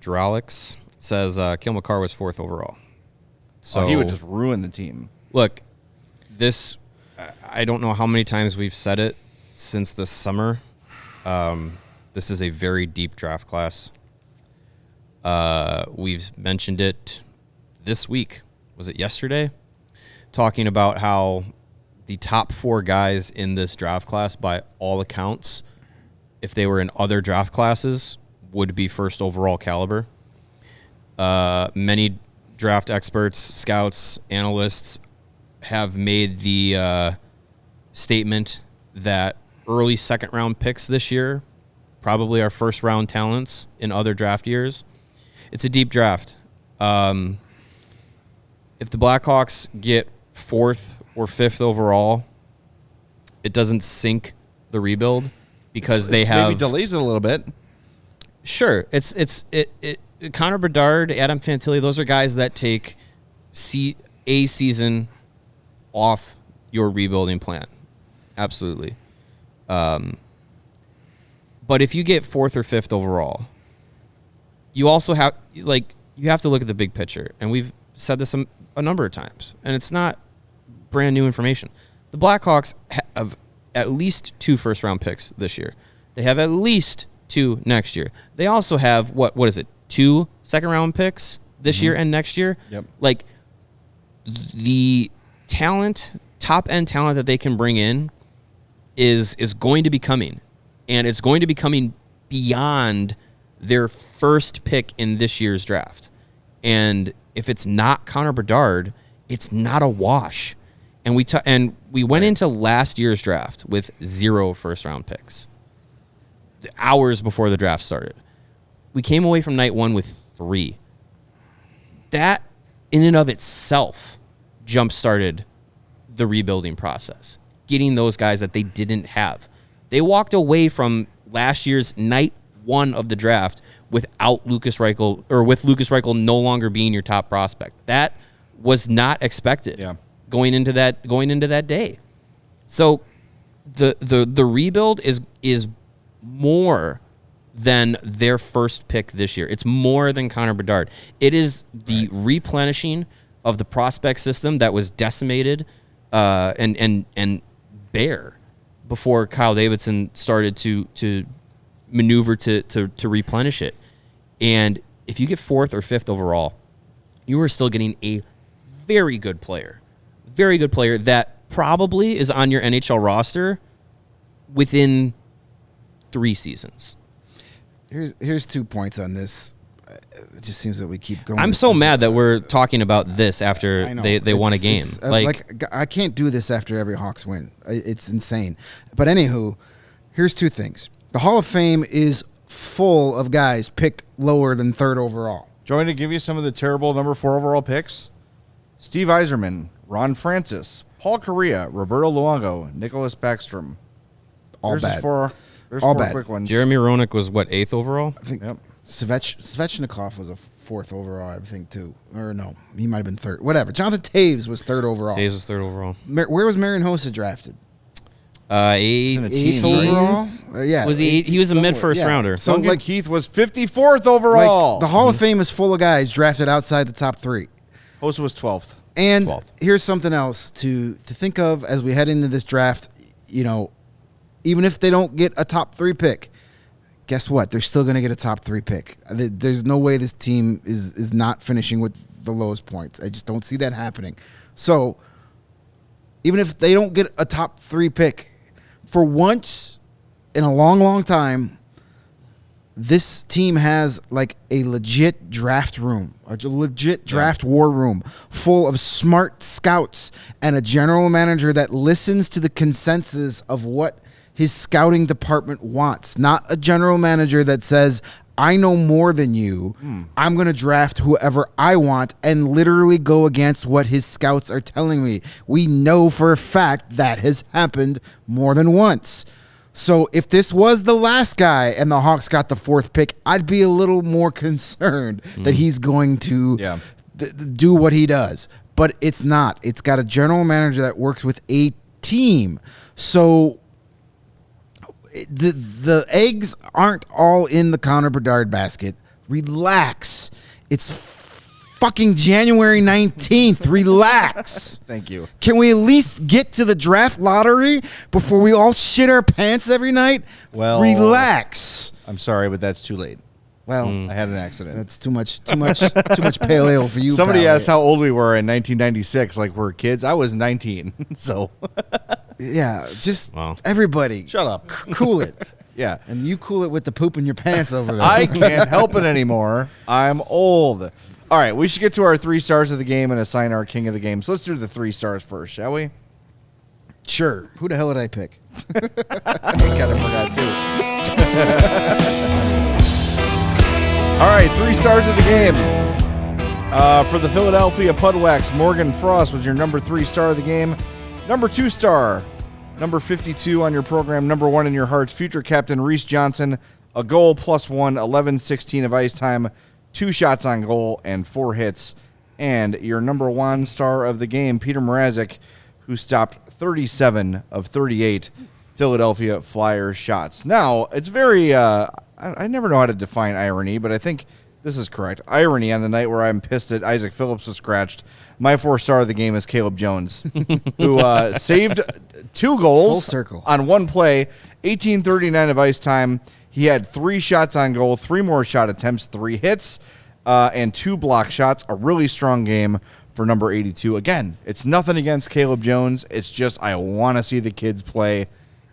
Drolix, says Kyle McCarr was 4th overall. So he would just ruin the team. Look, this, I don't know how many times we've said it since the summer. This is a very deep draft class. We've mentioned it this week. Was it yesterday? Talking about how the top 4 guys in this draft class, by all accounts, if they were in other draft classes, would be 1st overall caliber. Many draft experts, scouts, analysts have made the statement that early 2nd round picks this year probably are 1st round talents in other draft years. It's a deep draft. If the Blackhawks get 4th or 5th overall, it doesn't sink the rebuild because they have maybe delays it a little bit. Sure, it's Connor Bedard, Adam Fantilli, those are guys that take a season off your rebuilding plan. Absolutely. But if you get 4th or 5th overall, you also have you have to look at the big picture, and we've said this a number of times, and it's not brand new information. The Blackhawks have at least 2 first-round picks this year. They have at least 2 next year. They also have, what is it, 2 second-round picks this year and next year? Yep. Like, the talent, top-end talent that they can bring in is going to be coming, and it's going to be coming beyond their first pick in this year's draft. And if it's not Connor Bedard, it's not a wash. And we went into last year's draft with 0 first-round picks, hours before the draft started. We came away from night 1 with 3. That, in and of itself, jump-started the rebuilding process, getting those guys that they didn't have. They walked away from last year's night 1 of the draft without Lucas Reichel, or with Lucas Reichel no longer being your top prospect. That was not expected going into that day. So the rebuild is more than their first pick this year. It's more than Connor Bedard. It is the replenishing of the prospect system that was decimated and bare before Kyle Davidson started to maneuver to replenish it. And if you get 4th or 5th overall, you are still getting a very good player that probably is on your NHL roster within 3 seasons. Here's 2 points on this. It just seems that we keep going. I'm so mad that we're talking about this after they won a game. I can't do this after every Hawks win. It's insane. But anywho, here's 2 things. The Hall of Fame is full of guys picked lower than 3rd overall. Do you want me to give you some of the terrible number 4 overall picks? Steve Yzerman, Ron Francis, Paul Correa, Roberto Luongo, Nicholas Backstrom. All There's bad. There's All 4 bad. quick ones. Jeremy Roenick was, 8th overall? I think Svechnikov was a 4th overall, I think, too. Or no, he might have been 3rd. Whatever. Jonathan Toews was 3rd overall. Taves was 3rd overall. Where was Marian Hossa drafted? 8th overall? Yeah. Was he? He was a mid-first rounder. So Duncan Keith was 54th overall. the Hall of Fame is full of guys drafted outside the top 3. Hossa was 12th. And 12th. Here's something else to think of as we head into this draft. You know, even if they don't get a top 3 pick, guess what? They're still going to get a top 3 pick. There's no way this team is not finishing with the lowest points. I just don't see that happening. So even if they don't get a top 3 pick, for once in a long, long time, this team has like a legit draft room, a legit draft war room full of smart scouts and a general manager that listens to the consensus of what his scouting department wants. Not a general manager that says, I know more than you. I'm going to draft whoever I want and literally go against what his scouts are telling me. We know for a fact that has happened more than once. So if this was the last guy and the Hawks got the 4th pick, I'd be a little more concerned that he's going to do what he does. But it's not. It's got a general manager that works with a team. So the eggs aren't all in the Connor Bedard basket. Relax. It's fucking January 19th. Relax. Thank you. Can we at least get to the draft lottery before we all shit our pants every night? Well, relax. I'm sorry, but that's too late. Well, I had an accident. that's too much pale ale for you. Somebody pal. asked how old we were in 1996. Like we're kids. I was 19. So Yeah, just Wow. everybody. shut up. Cool it. Yeah. And you cool it with the poop in your pants over there. I can't help it anymore. I'm old. All right, we should get to our 3 stars of the game and assign our king of the game. So let's do the 3 stars first, shall we? Sure. Who the hell did I pick? I kind of forgot too. All right, 3 stars of the game. For the Philadelphia Pudwax, Morgan Frost was your number 3 star of the game. Number 2 star, number 52 on your program, number 1 in your hearts, future captain Reese Johnson, a goal +1, 11-16 of ice time, 2 shots on goal, and 4 hits. And your number 1 star of the game, Petr Mrazek, who stopped 37 of 38 Philadelphia Flyers shots. Now, it's very, I never know how to define irony, but I think this is correct. Irony on the night where I'm pissed that Isaac Phillips was scratched. My 4 star of the game is Caleb Jones, who saved 2 goals Full circle. on 1 play, 18:39 of ice time. He had 3 shots on goal, 3 more shot attempts, 3 hits, and 2 block shots. A really strong game for number 82. Again, it's nothing against Caleb Jones. It's just I want to see the kids play.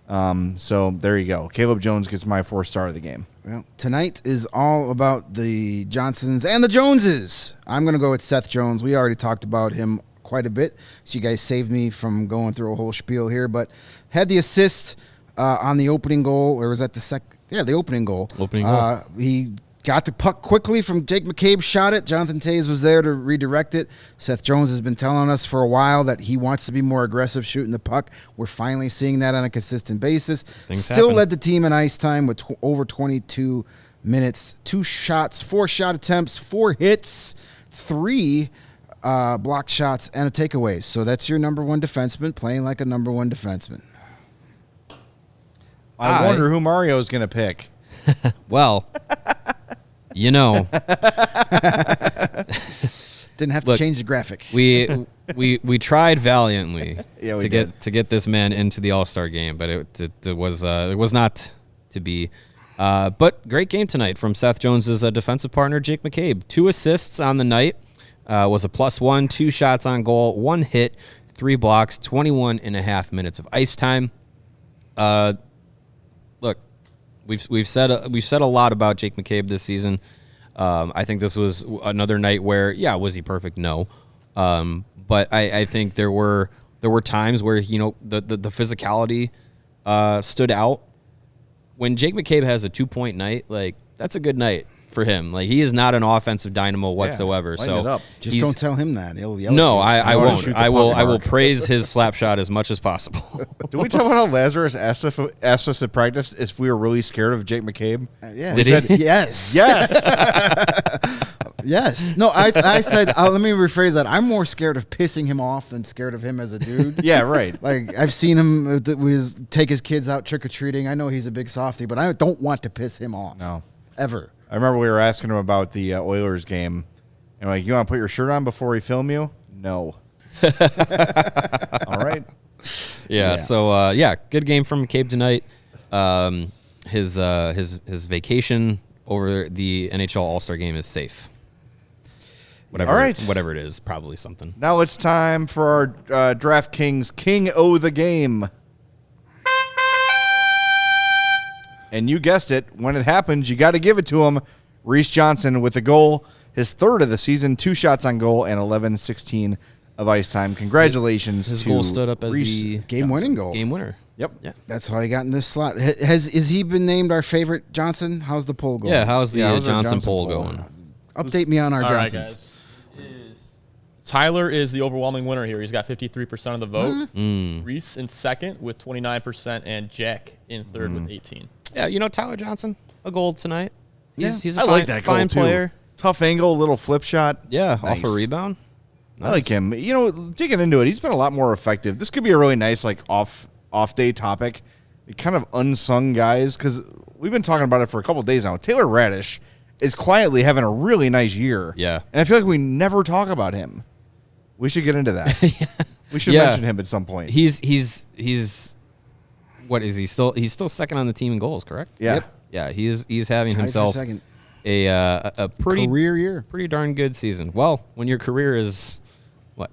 So there you go. Caleb Jones gets my 4 star of the game. Well, tonight is all about the Johnsons and the Joneses. I'm going to go with Seth Jones. We already talked about him quite a bit, so you guys saved me from going through a whole spiel here. But had the assist on the opening goal, or was that the second? Yeah, the opening goal. He got the puck quickly from Jake McCabe, shot it. Jonathan Toews was there to redirect it. Seth Jones has been telling us for a while that he wants to be more aggressive shooting the puck. We're finally seeing that on a consistent basis. Still led the team in ice time with over 22 minutes. 2 shots, 4 shot attempts, 4 hits, 3 block shots, and a takeaway. So that's your number 1 defenseman playing like a number 1 defenseman. I wonder who Mario is going to pick. Well, you know, didn't have to change the graphic. We tried valiantly to get this man into the All-Star game, but it was not to be. But great game tonight from Seth Jones's defensive partner Jake McCabe. 2 assists on the night, was a +1, 2 shots on goal, 1 hit, 3 blocks, 21.5 minutes of ice time. Look, we've said a lot about Jake McCabe this season. I think this was another night where, was he perfect? No. But I think there were times where, the physicality stood out. When Jake McCabe has a 2-point night, like, that's a good night for him. Like, he is not an offensive dynamo whatsoever. Lighten it up. Just don't tell him that. He'll yell no, at you. I won't. I will praise his slap shot as much as possible. Did we talk about how Lazarus asked us at practice if we were really scared of Jake McCabe? Yeah. Did he? Yes. Yes. Yes. No, I said, let me rephrase that. I'm more scared of pissing him off than scared of him as a dude. Yeah, right. Like, I've seen him take his kids out trick-or-treating. I know he's a big softie, but I don't want to piss him off. No. Ever. I remember we were asking him about the Oilers game. And like, you want to put your shirt on before we film you? No. All right. Yeah. So good game from McCabe tonight. His vacation over the NHL All-Star game is safe. Whatever it is, probably something. Now it's time for our DraftKings King O' the Game. And you guessed it. When it happens, you got to give it to him. Reese Johnson with a goal, his 3rd of the season, 2 shots on goal, and 11-16 of ice time. Congratulations His to goal stood up as Reese the game-winning goal. game winner. Yep. Yeah. That's how he got in this slot. Is he been named our favorite Johnson? How's the poll going? Yeah. How's the how's our Johnson Johnson poll poll? going? Update me on our All right, Johnsons. guys. Tyler is the overwhelming winner here. He's got 53% of the vote. Reese in 2nd with 29%, and Jack in 3rd with 18%. Yeah. Tyler Johnson, a goal tonight. He's a I like that fine goal, player. too. Tough angle, little flip shot. Yeah, Nice. off a rebound. I like him. Digging into it, he's been a lot more effective. This could be a really nice, like, off day topic. Kind of unsung guys, because we've been talking about it for a couple of days now. Taylor Radish is quietly having a really nice year. Yeah. And I feel like we never talk about him. We should get into that. We should mention him at some point. He's what is he still? He's still 2nd on the team in goals, correct? Yeah. Yep. Yeah, he's having Tied for himself 2nd. a pretty Career year. pretty darn good season. Well, when your career is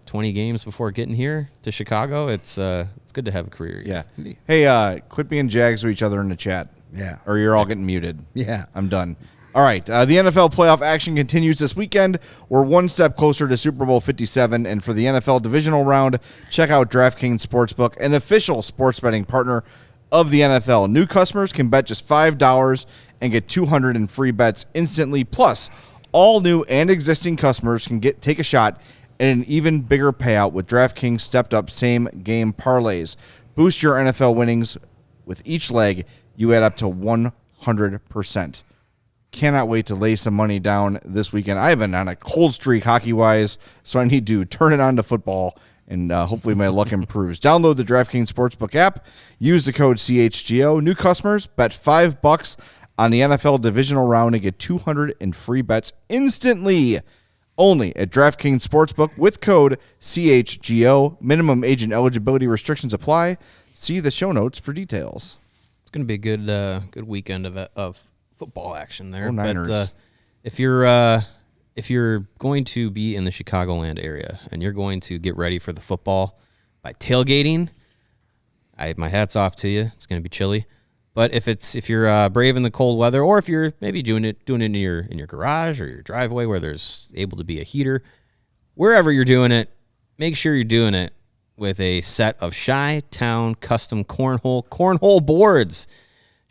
20 games before getting here to Chicago, it's good to have a career year. Yeah. Hey, quit being jags to each other in the chat. Yeah. Or you're all getting muted. Yeah. I'm done. All right. The NFL playoff action continues this weekend. We're one step closer to Super Bowl 57. And for the NFL divisional round, check out DraftKings Sportsbook, an official sports betting partner of the NFL. New customers can bet just $5 and get $200 in free bets instantly. Plus, all new and existing customers can take a shot at an even bigger payout with DraftKings stepped-up same-game parlays. Boost your NFL winnings with each leg. You add up to 100%. Cannot wait to lay some money down this weekend. I have been on a cold streak hockey-wise, so I need to turn it on to football, and hopefully my luck improves. Download the DraftKings Sportsbook app. Use the code CHGO. New customers, bet $5 on the NFL divisional round and get 200 in free bets instantly. Only at DraftKings Sportsbook with code CHGO. Minimum age and eligibility restrictions apply. See the show notes for details. It's going to be a good weekend of football action there. Oh, Niners. But if you're going to be in the Chicagoland area and you're going to get ready for the football by tailgating, my hat's off to you. It's going to be chilly. But if you're brave in the cold weather, or if you're maybe doing it in your garage or your driveway where there's able to be a heater, wherever you're doing it, make sure you're doing it with a set of Chi-Town Custom Cornhole boards.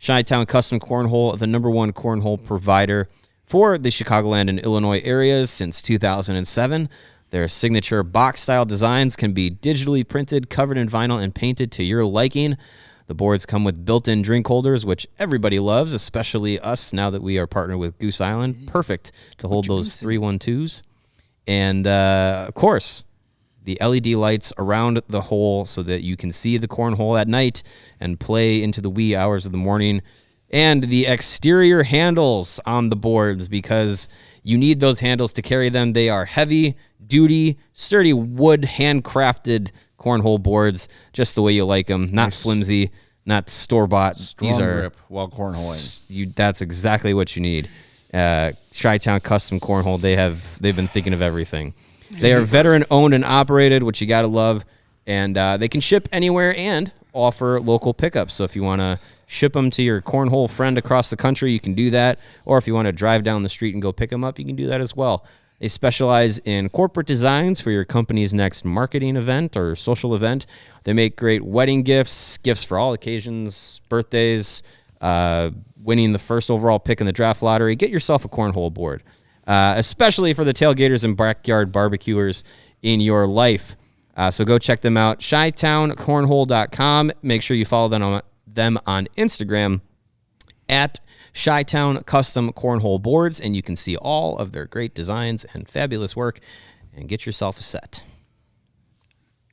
Chi-Town Custom Cornhole, the #1 cornhole provider for the Chicagoland and Illinois areas since 2007. Their signature box-style designs can be digitally printed, covered in vinyl, and painted to your liking. The boards come with built-in drink holders, which everybody loves, especially us now that we are partnered with Goose Island. Perfect to hold those 312s. And, of course, the LED lights around the hole so that you can see the cornhole at night and play into the wee hours of the morning. And the exterior handles on the boards, because you need those handles to carry them. They are heavy-duty, sturdy wood, handcrafted cornhole boards, just the way you like them. Not flimsy, not store-bought. Strong grip while cornholing. That's exactly what you need. Chi-Town Custom Cornhole, they've been thinking of everything. They are veteran-owned and operated, which you got to love. And they can ship anywhere and offer local pickups. So if you want to ship them to your cornhole friend across the country, you can do that. Or if you want to drive down the street and go pick them up, you can do that as well. They specialize in corporate designs for your company's next marketing event or social event. They make great wedding gifts for all occasions, birthdays, winning the first overall pick in the draft lottery. Get yourself a cornhole board, especially for the tailgaters and backyard barbecuers in your life. So go check them out, ChiTownCornhole.com. Make sure you follow them on Instagram at Chi-Town Custom Cornhole Boards, and you can see all of their great designs and fabulous work and get yourself a set.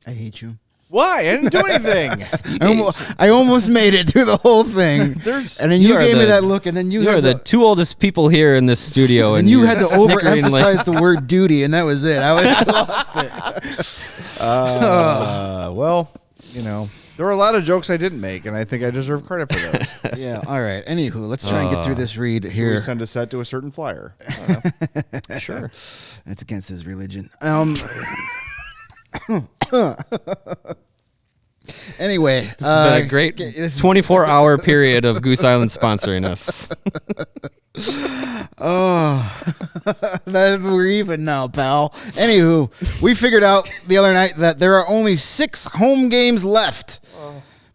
I hate you. Why? I didn't do anything. I almost made it through the whole thing. And then you gave me that look, and then you are the two oldest people here in this studio. And you had to overemphasize the word duty, and that was it. I lost it. Well, there were a lot of jokes I didn't make, and I think I deserve credit for those. Yeah, all right. Anywho, let's try and get through this read here. We send a set to a certain flyer. Sure. That's against his religion. Anyway, it's been a great 24-hour period of Goose Island sponsoring us. We're even now, pal. Anywho, we figured out the other night that there are only 6 home games left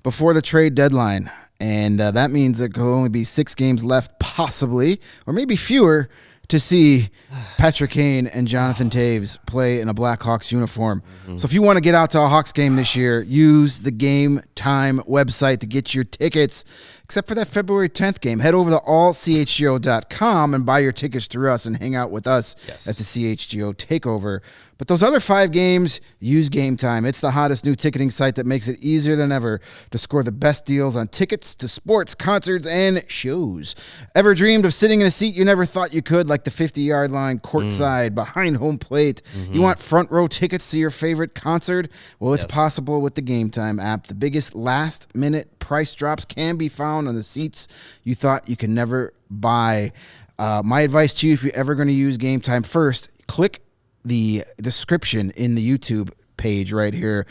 before the trade deadline. And that means there could only be 6 games left, possibly, or maybe fewer, to see Patrick Kane and Jonathan Toews play in a Blackhawks uniform. Mm-hmm. So if you want to get out to a Hawks game this year, use the Game Time website to get your tickets. Except for that February 10th game. Head over to allchgo.com and buy your tickets through us and hang out with us at the CHGO Takeover. But those other 5 games, use Game Time. It's the hottest new ticketing site that makes it easier than ever to score the best deals on tickets to sports, concerts, and shows. Ever dreamed of sitting in a seat you never thought you could, like the 50-yard line, courtside, behind home plate? Mm-hmm. You want front row tickets to your favorite concert? Well, it's possible with the Game Time app. The biggest last-minute price drops can be found on the seats you thought you could never buy. My advice to you, if you're ever going to use Game Time, first, click the description in the YouTube page right here.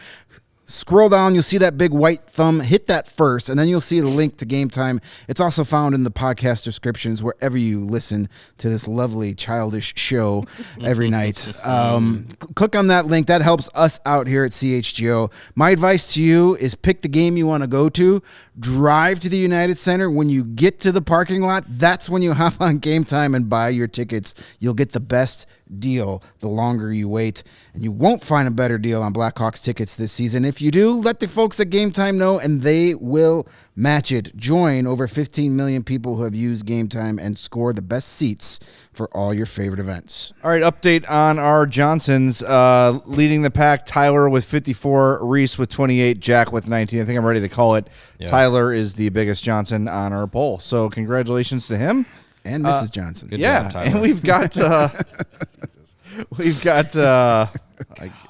Scroll down, you'll see that big white thumb. Hit that first, and then you'll see the link to Game Time. It's also found in the podcast descriptions wherever you listen to this lovely childish show every night. Click on that link. That helps us out here at CHGO. My advice to you is pick the game you want to go to. Drive to the United Center. When you get to the parking lot, that's when you hop on Game Time and buy your tickets. You'll get the best deal the longer you wait, and you won't find a better deal on Blackhawks tickets this season. If you do, let the folks at Game Time know, and they will match it. Join over 15 million people who have used Game Time and score the best seats for all your favorite events. All right, update on our Johnsons. Leading the pack, Tyler with 54, Reese with 28, Jack with 19. I think I'm ready to call it. Yeah. Tyler is the biggest Johnson on our poll. So congratulations to him. And Mrs. Johnson. Good job, Tyler. And we've got...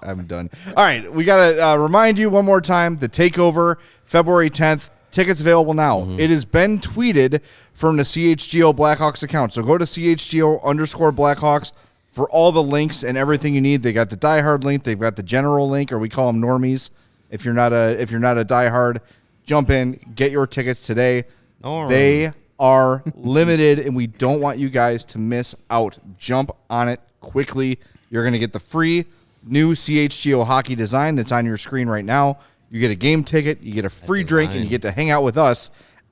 I'm done. All right, we got to remind you one more time, the takeover, February 10th. Tickets available now. Mm-hmm. It has been tweeted from the CHGO Blackhawks account. So go to CHGO_Blackhawks for all the links and everything you need. They got the diehard link. They've got the general link, or we call them normies. If you're not a diehard, jump in, get your tickets today. They are limited, and we don't want you guys to miss out. Jump on it quickly. You're going to get the free new CHGO hockey design that's on your screen right now. You get a game ticket, you get a free drink, and you get to hang out with us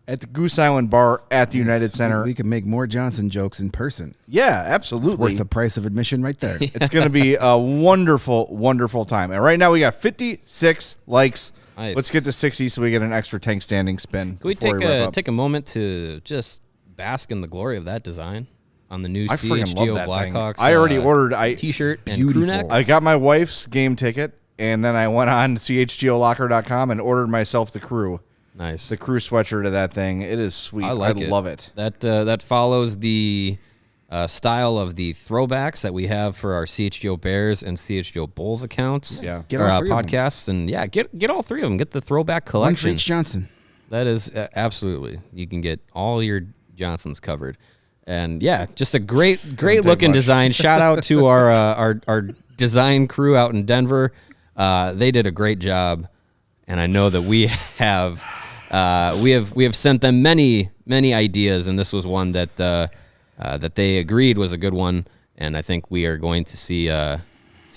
at the Goose Island bar at the United Center. We can make more Johnson jokes in person. Yeah, absolutely. It's worth the price of admission right there. It's going to be a wonderful, wonderful time. And right now we got 56 likes. Nice. Let's get to 60 so we get an extra tank standing spin. Can we take a moment to just bask in the glory of that design on the new CHGO Blackhawks? I already ordered T-shirt and crew neck. I got my wife's game ticket, and then I went on CHGOlocker.com and ordered myself the crew. Nice. The crew sweatshirt of that thing. It is sweet. I love it. That follows the style of the throwbacks that we have for our CHGO Bears and CHGO Bulls accounts. Yeah. Get all three podcasts. And yeah, get all three of them. Get the throwback collection. One for each Johnson. That is absolutely. You can get all your Johnsons covered. And yeah, just a great looking design. Shout out to our design crew out in Denver. They did a great job, and I know that we have sent them many ideas, and this was one that they agreed was a good one, and I think we are going to see a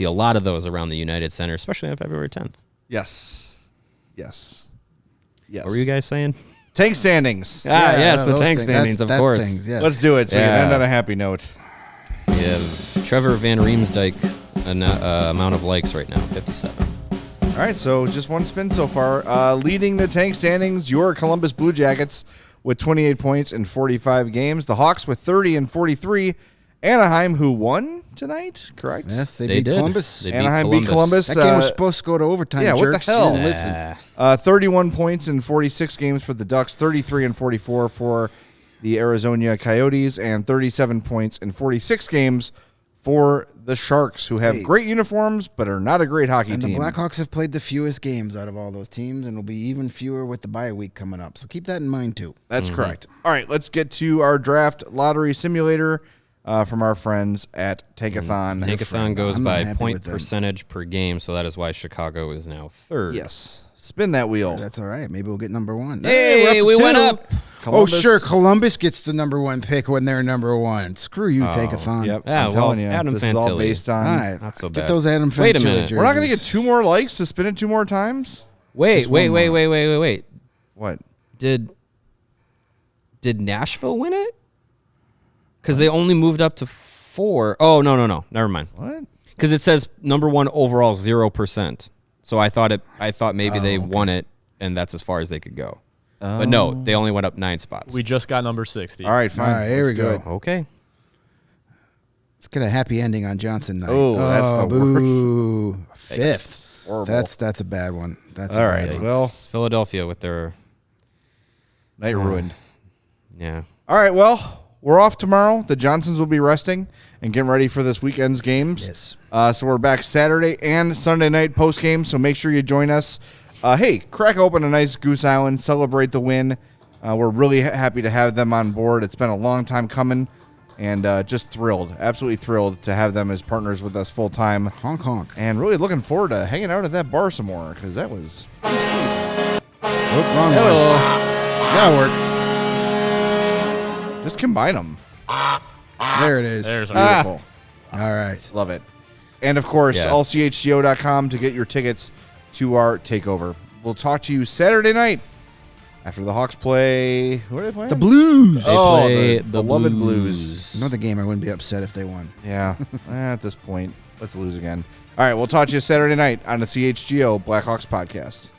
lot of those around the United Center, especially on February 10th. Yes. What were you guys saying? Tank standings. Yes, the tank standings, of course. Things, yes. Let's do it so we can end on a happy note. We have Trevor Van Riemsdyk amount of likes right now, 57. All right, so just one spin so far. Leading the tank standings, your Columbus Blue Jackets with 28 points in 45 games. The Hawks with 30 and 43. Anaheim, who won tonight, correct? Yes, they beat Columbus. Anaheim beat Columbus. That game was supposed to go to overtime. Yeah, jerks. What the hell? Listen. 31 points in 46 games for the Ducks, 33 and 44 for the Arizona Coyotes, and 37 points in 46 games for the Sharks, who have great uniforms but are not a great hockey team. And the Blackhawks have played the fewest games out of all those teams, and will be even fewer with the bye week coming up. So keep that in mind, too. That's correct. All right, let's get to our draft lottery simulator from our friends at Tankathon. Tankathon goes by point percentage per game, so that is why Chicago is now third. Yes. Spin that wheel. That's all right. Maybe we'll get number one. Hey, we went up. Columbus. Oh, sure. Columbus gets the number one pick when they're number one. Screw you, Tankathon. Yep. I'm telling you. Adam this Fantilli. is all based on. All right. Not so bad. Get those Adam Fantilli Wait a minute. jerseys. We're not going to get 2 more likes to spin it 2 more times? Wait. What? Did Nashville win it? Because they only moved up to 4. Oh, no. Never mind. What? Because it says number one overall 0%. So I thought maybe they won it, and that's as far as they could go. But no, they only went up 9 spots. We just got number 60. All right, fine. All right, here we go. Okay. Let's get a happy ending on Johnson night. Oh, that's the boo. Fifth. Horrible. That's a bad one. That's all a right. bad one. Well, Philadelphia with their night ruined. Yeah. All right. Well, we're off tomorrow. The Johnsons will be resting and getting ready for this weekend's games. Yes. So we're back Saturday and Sunday night post game. So make sure you join us. Hey, crack open a nice Goose Island. Celebrate the win. We're really happy to have them on board. It's been a long time coming. And just thrilled, absolutely thrilled to have them as partners with us full time. Honk, honk. And really looking forward to hanging out at that bar some more because that was. Oh, wrong one. That'll work. Just combine them. There it is. There's Beautiful. All right. Love it. And of course, Yeah. allchgo.com to get your tickets to our takeover. We'll talk to you Saturday night after the Hawks play. Who are they playing? The Blues. They Oh, play the beloved Blues. Another game I wouldn't be upset if they won. Yeah, at this point, let's lose again. All right, we'll talk to you Saturday night on the CHGO Blackhawks podcast.